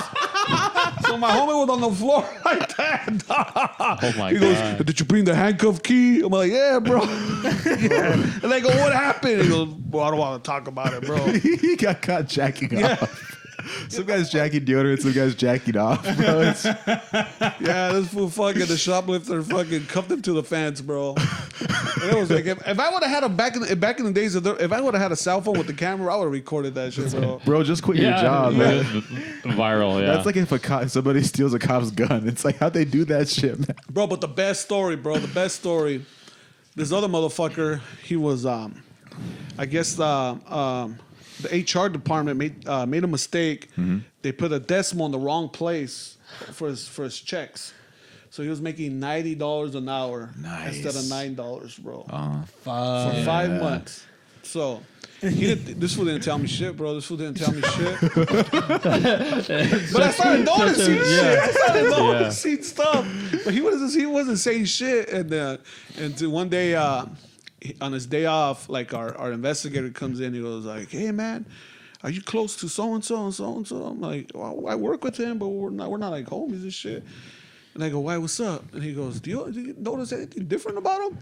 So my homie was on the floor like that. Oh my He god. goes, "Did you bring the handcuff key?" I'm like, "Yeah, bro." Yeah. And I go, "What happened?" He goes, "Well, I don't want to talk about it, bro." He got caught jacking Yeah. off. Some guy's jacking deodorant, some guy's jacking off, bro. Yeah, this fool fucking the shoplifter fucking cuffed him to the fence, bro. And it was like if I would have had a back in the days if I would have had a cell phone with the camera, I would have recorded that shit, bro. Bro, just quit your job, man. Viral, yeah. That's like if somebody steals a cop's gun. It's like, how'd they do that shit, man? Bro, but the best story. This other motherfucker, he was I guess the HR department made a mistake. Mm-hmm. They put a decimal in the wrong place for his checks. So he was making $90 an hour instead of $9, bro. For 5 months. So this fool didn't tell me shit, bro. This fool didn't tell me shit. But I started noticing shit. I started noticing stuff. But he wasn't saying shit. And one day on his day off, like our investigator comes in. He goes like, "Hey man, are you close to so and so and so and so?" I'm like, well, "I work with him, but we're not like homies and shit." And I go, "Why? What's up?" And he goes, "Do you notice anything different about him?"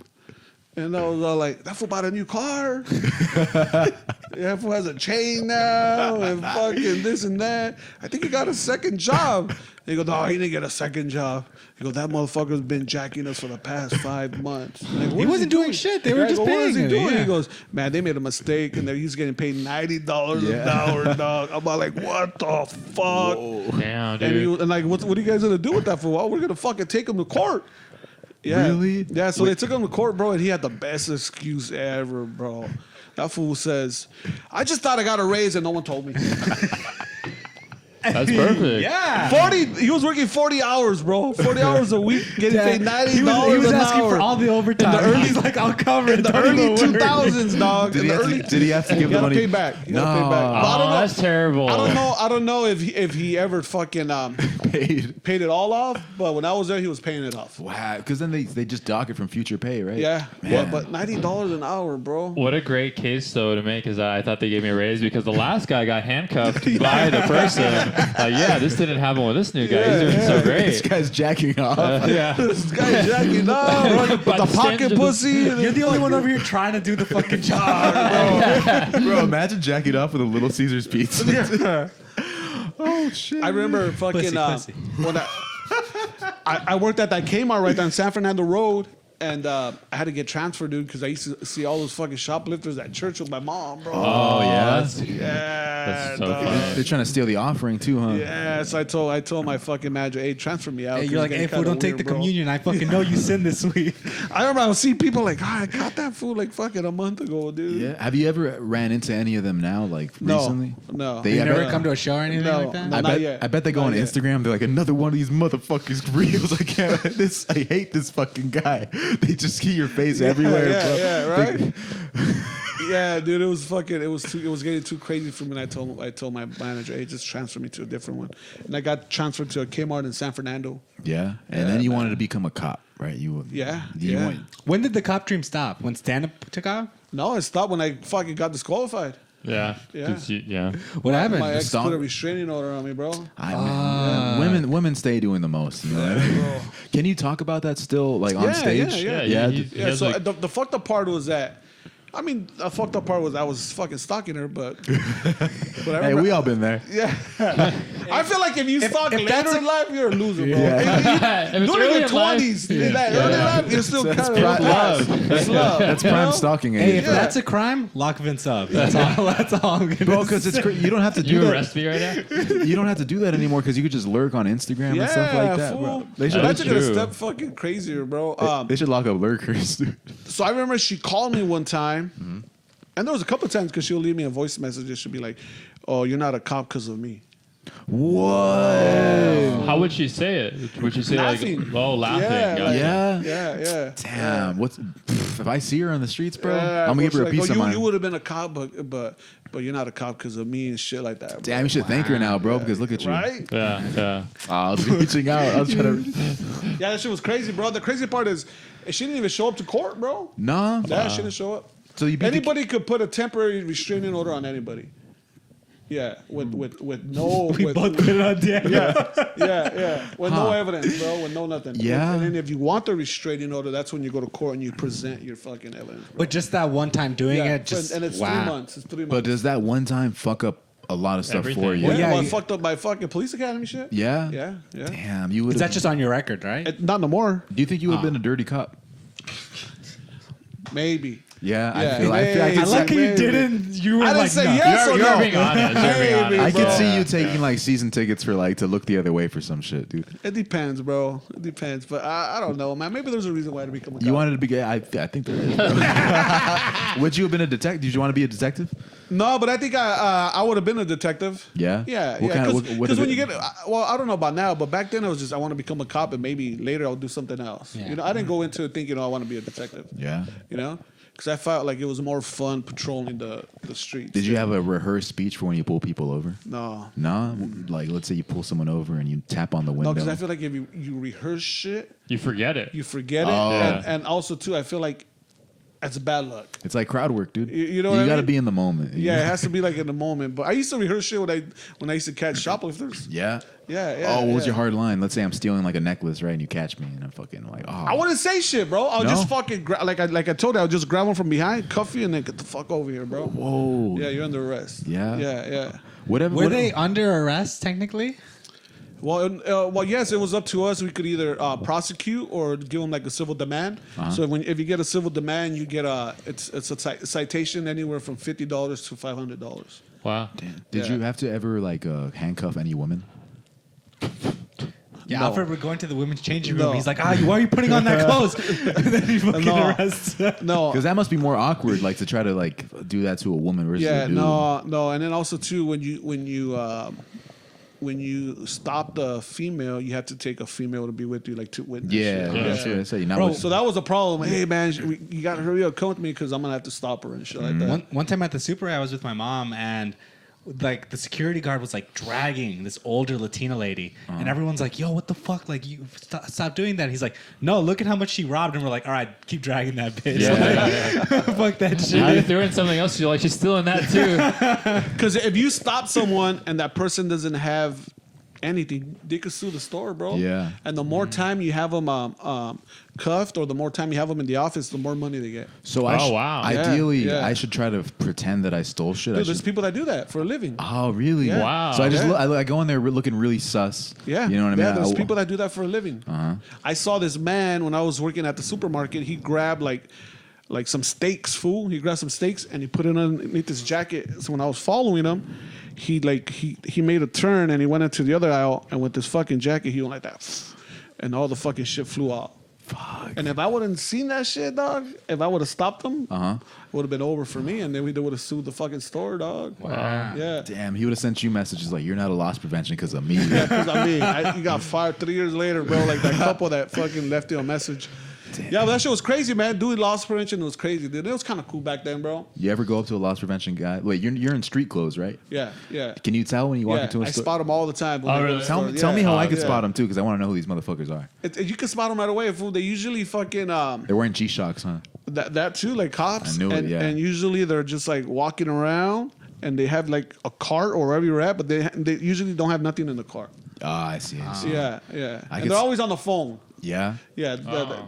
And I was all like, "That fool bought a new car. That fool has a chain now, and fucking this and that. I think he got a second job." And he goes, "No, he didn't get a second job." He goes, "That motherfucker's been jacking us for the past 5 months." Like, He wasn't doing shit. They were just what is paying he him. doing? Yeah. He goes, "Man, they made a mistake, and he's getting paid $90 an hour, dog." I'm all like, "What the fuck?" Damn, And, dude. and like, what are you guys gonna do with that for? Well, we're gonna fucking take him to court. Yeah. Really? Yeah, so they took him to court, bro, and he had the best excuse ever, bro. That fool says, "I just thought I got a raise and no one told me." That's perfect. Yeah. 40, he was working 40 hours, bro. 40 hours a week, getting paid $90 He was an asking hour. for all the overtime. He's like, "I'll cover it." in the Don't early even worry. 2000s, dog. Did he have to give He the got to money pay back. He got to pay No. back. But I don't Oh, know. that's terrible. I don't know if he ever fucking paid? paid it all off, but when I was there, he was paying it off. Wow, because then they just dock it from future pay, right? Yeah, Man. but $90 an hour, bro. What a great case, though, to make, because I thought they gave me a raise because the last guy got handcuffed by the person. Like, yeah, this didn't happen with this new guy. He's doing so This great. guy's jacking off. Yeah. This guy's jacking up with By the the pocket stand- pussy. You're the only one over here trying to do the fucking job. Bro, imagine jacking off with a Little Caesars pizza. Oh, shit. I remember fucking Pussy. when I worked at that Kmart right there on San Fernando Road, and I had to get transferred, dude, because I used to see all those fucking shoplifters at church with my mom, bro. Oh, yeah? That's so dog. funny. They're trying to steal the offering, too, huh? Yeah, so I told my fucking manager, "Hey, transfer me out." Hey, 'cause you're like, it's "Hey, getting fool, don't kinda take the weird, bro." communion. I fucking know you sinned this week." I remember I would see people like, "I got that food like fucking a month ago, dude." Yeah. Have you ever ran into any of them now, like No, recently? no. They You I never bet- come to a show or anything No. like that? No. I Not bet, yet. I bet they go Not on yet. Instagram. They're like, "Another one of these motherfuckers reels." I can't. I hate this fucking guy. They just see your face everywhere, bro. Yeah, right. Yeah, dude, it was getting too crazy for me. And I told my manager, "Hey, just transfer me to a different one." And I got transferred to a Kmart in San Fernando. Yeah, and then you wanted to become a cop, right? You Yeah, you yeah. want- When did the cop dream stop? When stand-up took off? No, it stopped when I fucking got disqualified. Yeah. Yeah. 'Cause yeah. What happened? My ex Stomp. put a restraining order on me, bro. women stay doing the most. You know what I mean? bro. Can you talk about that still, like on Yeah, stage? yeah. Yeah, he Yeah, has so like- the fucked up part was that, I mean, the fucked up part was I was fucking stalking her, but I Hey, remember- we all been there. Yeah. I feel like if you stalk if later that's in life, you're a loser, bro. Yeah. If it's Do it early in your in life- 20s. That early life, you're still That's kind of prime- love. It's love. That's you prime know? stalking Hey, age, if Yeah. that's a crime, lock Vince up. That's all. That's all I'm gonna bro. Because it's you don't have to do You that. arrest me right now? You don't have to do that anymore because you could just lurk on Instagram and stuff like that, fool. bro. They should, That I is took it a true. step fucking crazier, bro. they should lock up lurkers, dude. So I remember she called me one time, and there was a couple of times because she'll leave me a voice message and she'll be like, "Oh, you're not a cop because of me." What? How would she say it? Would she say Laughing. like, "Oh, laughing"? Yeah, Gotcha. like- Yeah. Yeah. Damn. What's if I see her on the streets, bro? Yeah, I'm gonna give her a like, piece of you, mind. You would have been a cop, but you're not a cop because of me and shit like that. Bro. Damn, you should thank her now, bro. Because look at you. Right? Yeah. I was reaching out. I was trying to. Yeah, that shit was crazy, bro. The crazy part is, she didn't even show up to court, bro. Nah. Yeah, she didn't show up. So you beat the- Anybody could put a temporary restraining order on anybody. Yeah, with no. We with, both put it on damn. yeah. With no evidence, bro. With no nothing. Yeah. And then if you want the restraining order, that's when you go to court and you present your fucking evidence. Bro. But just that one time doing Yeah, it, just and it's wow. 3 months. It's 3 months. But does that one time fuck up a lot of stuff Everything. for you. Well, yeah, what, you- fucked up by fucking police academy shit. Yeah. Yeah. Damn, you would. Is that just on your record, right? Not no more. Do you think you would have been a dirty cop? Maybe. Yeah, Yeah, I feel. I I could like how see, you maybe. didn't. You were I didn't like, say no. yes or You're no. being honest. You're being Maybe, honest. I could bro. see you taking like season tickets for like to look the other way for some shit, dude. It depends, bro. It depends, but I don't know, man. Maybe there's a reason why to become a cop. You wanted to be gay? I think there is. Would you have been a detective? Did you want to be a detective? No, but I think I would have been a detective. Yeah? Yeah, What yeah. kind of- what Because is when it? you get, well, I don't know about now, but back then I was just I want to become a cop and maybe later I'll do something else. Yeah. You know, I didn't go into it thinking I want to be a detective. Yeah. You know, because I felt like it was more fun patrolling the streets. Did you have a rehearsed speech for when you pull people over? No. No, like let's say you pull someone over and you tap on the No, window. because I feel like if you rehearse shit, You forget it. you forget it, Yeah. and also too, I feel like that's bad luck. It's like crowd work, dude. You know what I got to mean? be in the moment. Yeah, it has to be like in the moment. But I used to rehearse shit when I used to catch shoplifters. Yeah. Yeah. Oh, what was yeah. your hard line? Let's say I'm stealing like a necklace, right? And you catch me, and I'm fucking like, oh. I wouldn't say shit, bro. I'll No? just fucking like I told you, I'll just grab one from behind, cuff you, and then get the fuck over here, bro. Whoa. Yeah, you're under arrest. Yeah? Yeah. Whatever. Were they under arrest technically? Well, yes, it was up to us. We could either prosecute or give them like a civil demand. So if you get a civil demand, you get it's a citation anywhere from $50 to $500. Wow. Did Yeah. you have to ever like handcuff any woman? Yeah, No. Alfred would go into the women's changing room. No. He's like, why are you putting on that clothes? And then he fucking No. arrests. No. Because that must be more awkward, like to try to like do that to a woman versus Yeah, a dude. no, and then also too when you stop the female, you have to take a female to be with you, like two witnesses. Yeah, that's what I say. Not Bro, with- So that was a problem. Hey man, you got to hurry up, come with me because I'm gonna have to stop her and shit like that. One time at the Super, I was with my mom, and like the security guard was like dragging this older Latina lady, and everyone's like, "Yo, what the fuck? Like, you stop doing that." He's like, "No, look at how much she robbed," and we're like, "All right, keep dragging that bitch." Fuck that shit. Now you threw in something else. You're like, she's still in that too. Because if you stop someone and that person doesn't have anything, they could sue the store, bro. Yeah. And the more time you have them cuffed, or the more time you have them in the office, the more money they get. So Oh, wow. ideally, Yeah. I should try to pretend that I stole shit. I Dude, there's should- people that do that for a living. Oh, really? Yeah. Wow. So I just Yeah. I go in there looking really sus. Yeah. You know what I mean? Yeah, there's I- people that do that for a living. I saw this man when I was working at the supermarket. He grabbed like some steaks, fool. He grabbed some steaks and he put it underneath his jacket. So when I was following him, he made a turn and he went into the other aisle, and with this fucking jacket, he went like that. And all the fucking shit flew out. Fuck. And if I wouldn't seen that shit, dog, if I would have stopped them, Uh-huh. it would have been over for me, and then we would have sued the fucking store, dog. Wow. Yeah. Damn, he would have sent you messages like, "You're not a loss prevention because of me." Yeah, because I mean, you got fired 3 years later, bro. Like that couple that fucking left you a message. Yeah, but that shit was crazy, man. Doing loss prevention was crazy, dude. It was kind of cool back then, bro. You ever go up to a loss prevention guy? Wait, you're in street clothes, right? Yeah. Can you tell when you walk Yeah, into a I store? spot them all the time. when Oh, they go to really? the Tell store. me, tell me how I can Yeah. spot them too, because I want to know who these motherfuckers are. You can spot them right away, fool. They usually fucking They're wearing G-Shocks, huh? that too, like cops. I knew it, and, yeah. and usually they're just like walking around, and they have like a cart or wherever you're at, but they usually don't have nothing in the car. Ah, I see. I see. Yeah. I And could they're s- always on the phone. Yeah. Yeah,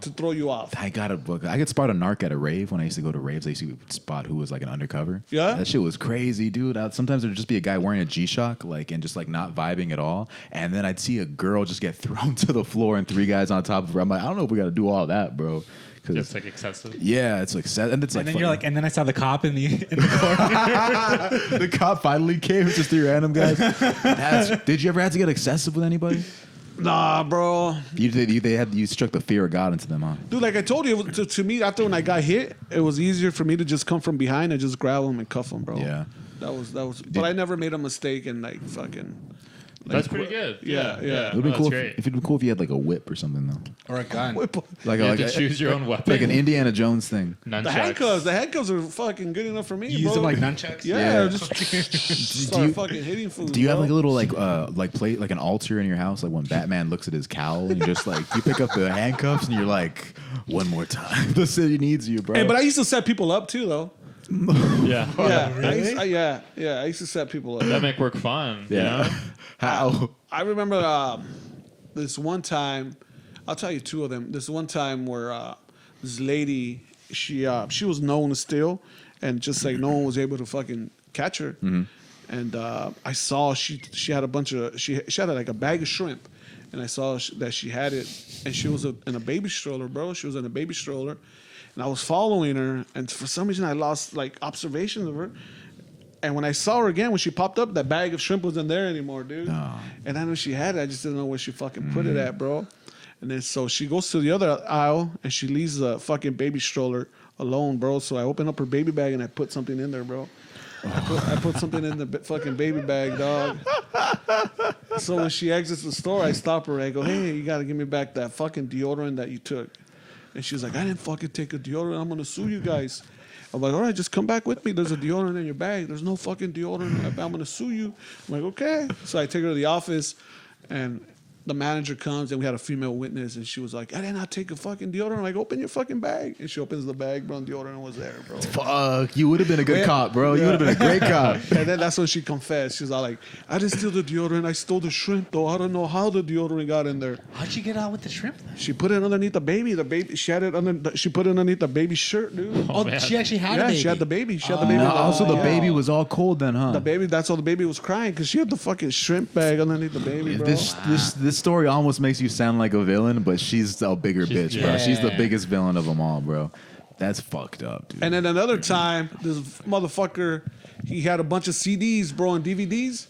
to throw you off. I got a book. I could spot a narc at a rave when I used to go to raves. I used to spot who was like an undercover. Yeah? That shit was crazy, dude. Sometimes there'd just be a guy wearing a G-Shock, like, and just like not vibing at all. And then I'd see a girl just get thrown to the floor and 3 guys on top of her. I'm like, I don't know if we got to do all that, bro. It's like excessive. Yeah, it's like and it's like And then you're like, and then I saw the cop in the corner. the cop finally came, just 3 random guys. Did you ever have to get excessive with anybody? Nah, bro. You struck the fear of God into them, huh? Dude, like I told you, to me, after when I got hit, it was easier for me to just come from behind and just grab them and cuff them, bro. Yeah. That was. But I never made a mistake and like fucking. That's pretty good. Yeah, yeah. It would be Oh, cool that's if great. it'd be cool if you had like a whip or something though, or a gun. like You have like to choose your own weapon. like an Indiana Jones thing. Nunchucks. The handcuffs are fucking good enough for me, You bro. use them like nunchucks? Yeah, Yeah. just Do start you- fucking hitting food. Do you have bro. like a little like plate, like an altar in your house, like when Batman looks at his cowl and you just like you pick up the handcuffs and you're like, one more time, the city needs you, bro. Hey, but I used to set people up too, though. Yeah. Yeah, really? I used to set people up. That make work fun. yeah, You know? how? I remember this one time. I'll tell you 2 of them. This one time where this lady, she was known to steal, and just like no one was able to fucking catch her. and I saw she had a bunch of she had like a bag of shrimp, and I saw that she had it, and she was in a baby stroller, bro. She was in a baby stroller, and I was following her, and for some reason I lost like observation of her. And when I saw her again, when she popped up, that bag of shrimp wasn't there anymore, dude. No. And I knew she had it. I just didn't know where she fucking put it at, bro. And then so she goes to the other aisle and she leaves the fucking baby stroller alone, bro. So I open up her baby bag and I put something in there, bro. I put something in the fucking baby bag, dog. So when she exits the store, I stop her. I go, hey, you got to give me back that fucking deodorant that you took. And she was like, I didn't fucking take a deodorant. I'm going to sue you guys. I'm like, all right, just come back with me. There's a deodorant in your bag. There's no fucking deodorant. I'm going to sue you. I'm like, okay. So I take her to the office, and the manager comes, and we had a female witness, and she was like, I did not take a fucking deodorant. I'm like, open your fucking bag. And she opens the bag, bro, and deodorant was there, bro. Fuck, you would have been a good cop, bro. You would have been a great cop. And then that's when she confessed. She was all like, I didn't steal the deodorant. I stole the shrimp, though. I don't know how the deodorant got in there. How'd you get out with the shrimp then? She put it underneath the baby. The baby, she had it under. She put it underneath the baby's shirt, dude. Oh, man. she actually had a Yeah, baby. she had the baby. She had the baby. No, also, the Yeah. baby was all cold then, huh? The baby. That's why the baby was crying because she had the fucking shrimp bag underneath the baby, bro. This story almost makes you sound like a villain, but she's a bigger bitch, bro. yeah. She's the biggest villain of them all, bro. That's fucked up, dude. And then another time, this motherfucker, he had a bunch of CDs, bro, and DVDs.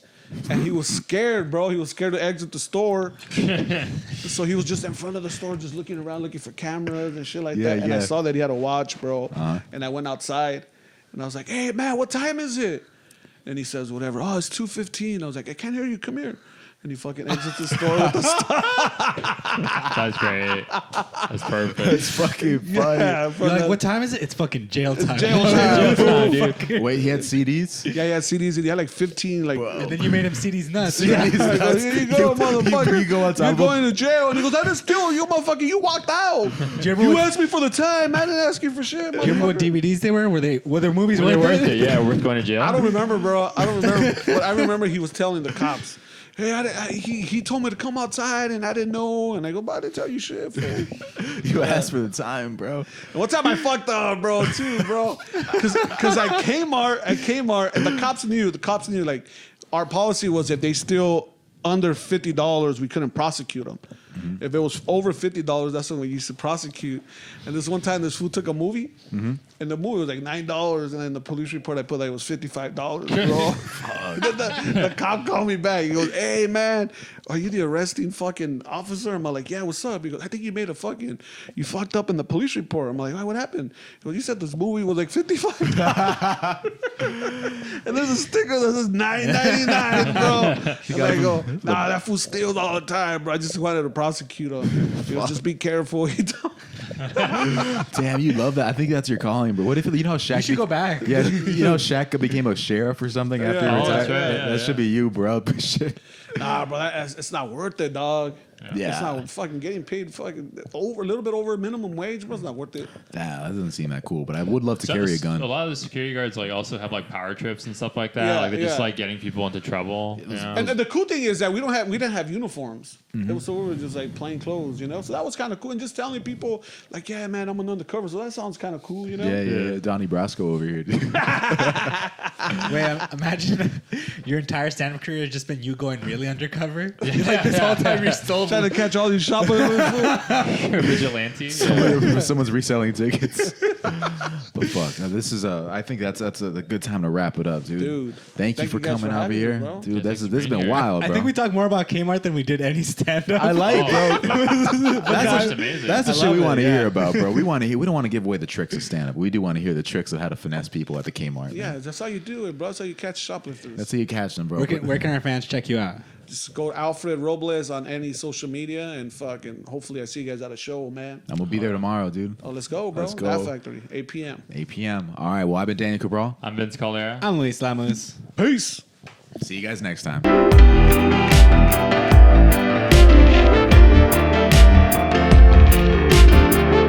And he was scared, bro. He was scared to exit the store. So he was just in front of the store, just looking around, looking for cameras and shit like Yeah, that. And I yeah. saw that he had a watch, bro. Uh-huh. And I went outside, and I was like, hey, man, what time is it? And he says, whatever. Oh, it's 2:15. I was like, I can't hear you. Come here. And he fucking exits the store with the stuff. That's great. That's perfect. It's fucking funny. Yeah, You're like, what time is it? It's fucking jail time. jail time. Jail time, dude. Wait, he had CDs? Yeah, he had CDs. He had like 15, like. And then you made him see these nuts. I go, here you go, motherfucker. You go outside. You're going to jail. And he goes, I didn't steal you, motherfucker. You walked out. Do you remember You what- asked me for the time. I didn't ask you for shit, Do you remember what motherfucker. DVDs they were? Were their movies Were they worth worth it? Yeah, worth going to jail. I don't remember, bro. I don't remember. But I remember he was telling the cops, hey, he told me to come outside and I didn't know. And I go, but I didn't tell you shit, fool. You asked for the time, bro. And one time I fucked up, bro, too, bro. Because at Kmart, and the cops knew, like, our policy was if they steal under $50, we couldn't prosecute them. Mm-hmm. If it was over $50, that's when we used to prosecute. And this one time, this fool took a movie, Mm-hmm. and the movie was like $9, and then the police report I put like it was $55, bro. the cop called me back. He goes, "Hey man, are you the arresting fucking officer?" I'm like, "Yeah, what's up?" He goes, "I think you fucked up in the police report." I'm like, "Why? What happened?" He goes, "You said this movie was like $55." And there's a sticker that says $9.99, bro. And I go, "Nah, that fool steals all the time, bro. I just wanted to prosecute him." He goes, "Just be careful." Damn, you love that. I think that's your calling, bro. What if you know how Shaq? You should go back. Yeah, you know Shaq became a sheriff or something after he Yeah. Oh, retired. that's right. That should be you, bro. Shit. Nah, bro, it's not worth it, dog. Yeah. It's not fucking getting paid fucking a little bit over minimum wage, bro. It's not worth it. That doesn't seem that cool, but I would love to carry a gun. A lot of the security guards like also have like power trips and stuff like that. Yeah, like they're just yeah. like getting people into trouble. You know? And the cool thing is that we didn't have uniforms. So we were just like plain clothes, you know. So that was kind of cool. And just telling people like, yeah, man, I'm an undercover. So that sounds kind of cool, you know. Yeah. Donnie Brasco over here, dude. Wait, imagine your entire stand-up career has just been you going really undercover. Like this whole time you're still Trying to catch all these shoppers. Vigilante. Someone's reselling tickets. But fuck, now this is I think that's a good time to wrap it up, dude. Dude, thank you for guys coming for over having me, here, bro. dude. Yeah, this thanks has for been being here. wild, bro. I think we talked more about Kmart than we did any stand-up. I like, bro. That's amazing. That's the I shit love we it, want to yeah. hear about, bro. We don't want to give away the tricks of stand up. We do want to hear the tricks of how to finesse people at the Kmart. Yeah, man. that's how you do it, bro. That's how you catch shoplifters. That's how you catch them, bro. Where can our fans check you out? Just go to Alfred Robles on any social media and fucking hopefully I see you guys at a show, man. I'm gonna be there tomorrow, dude. Oh, let's go, bro. Let's go. Laugh Factory, 8 p.m. 8 p.m. All right. Well, I've been Daniel Cabral. I'm Vince Calera. I'm Luis Lamus. Peace. See you guys next time.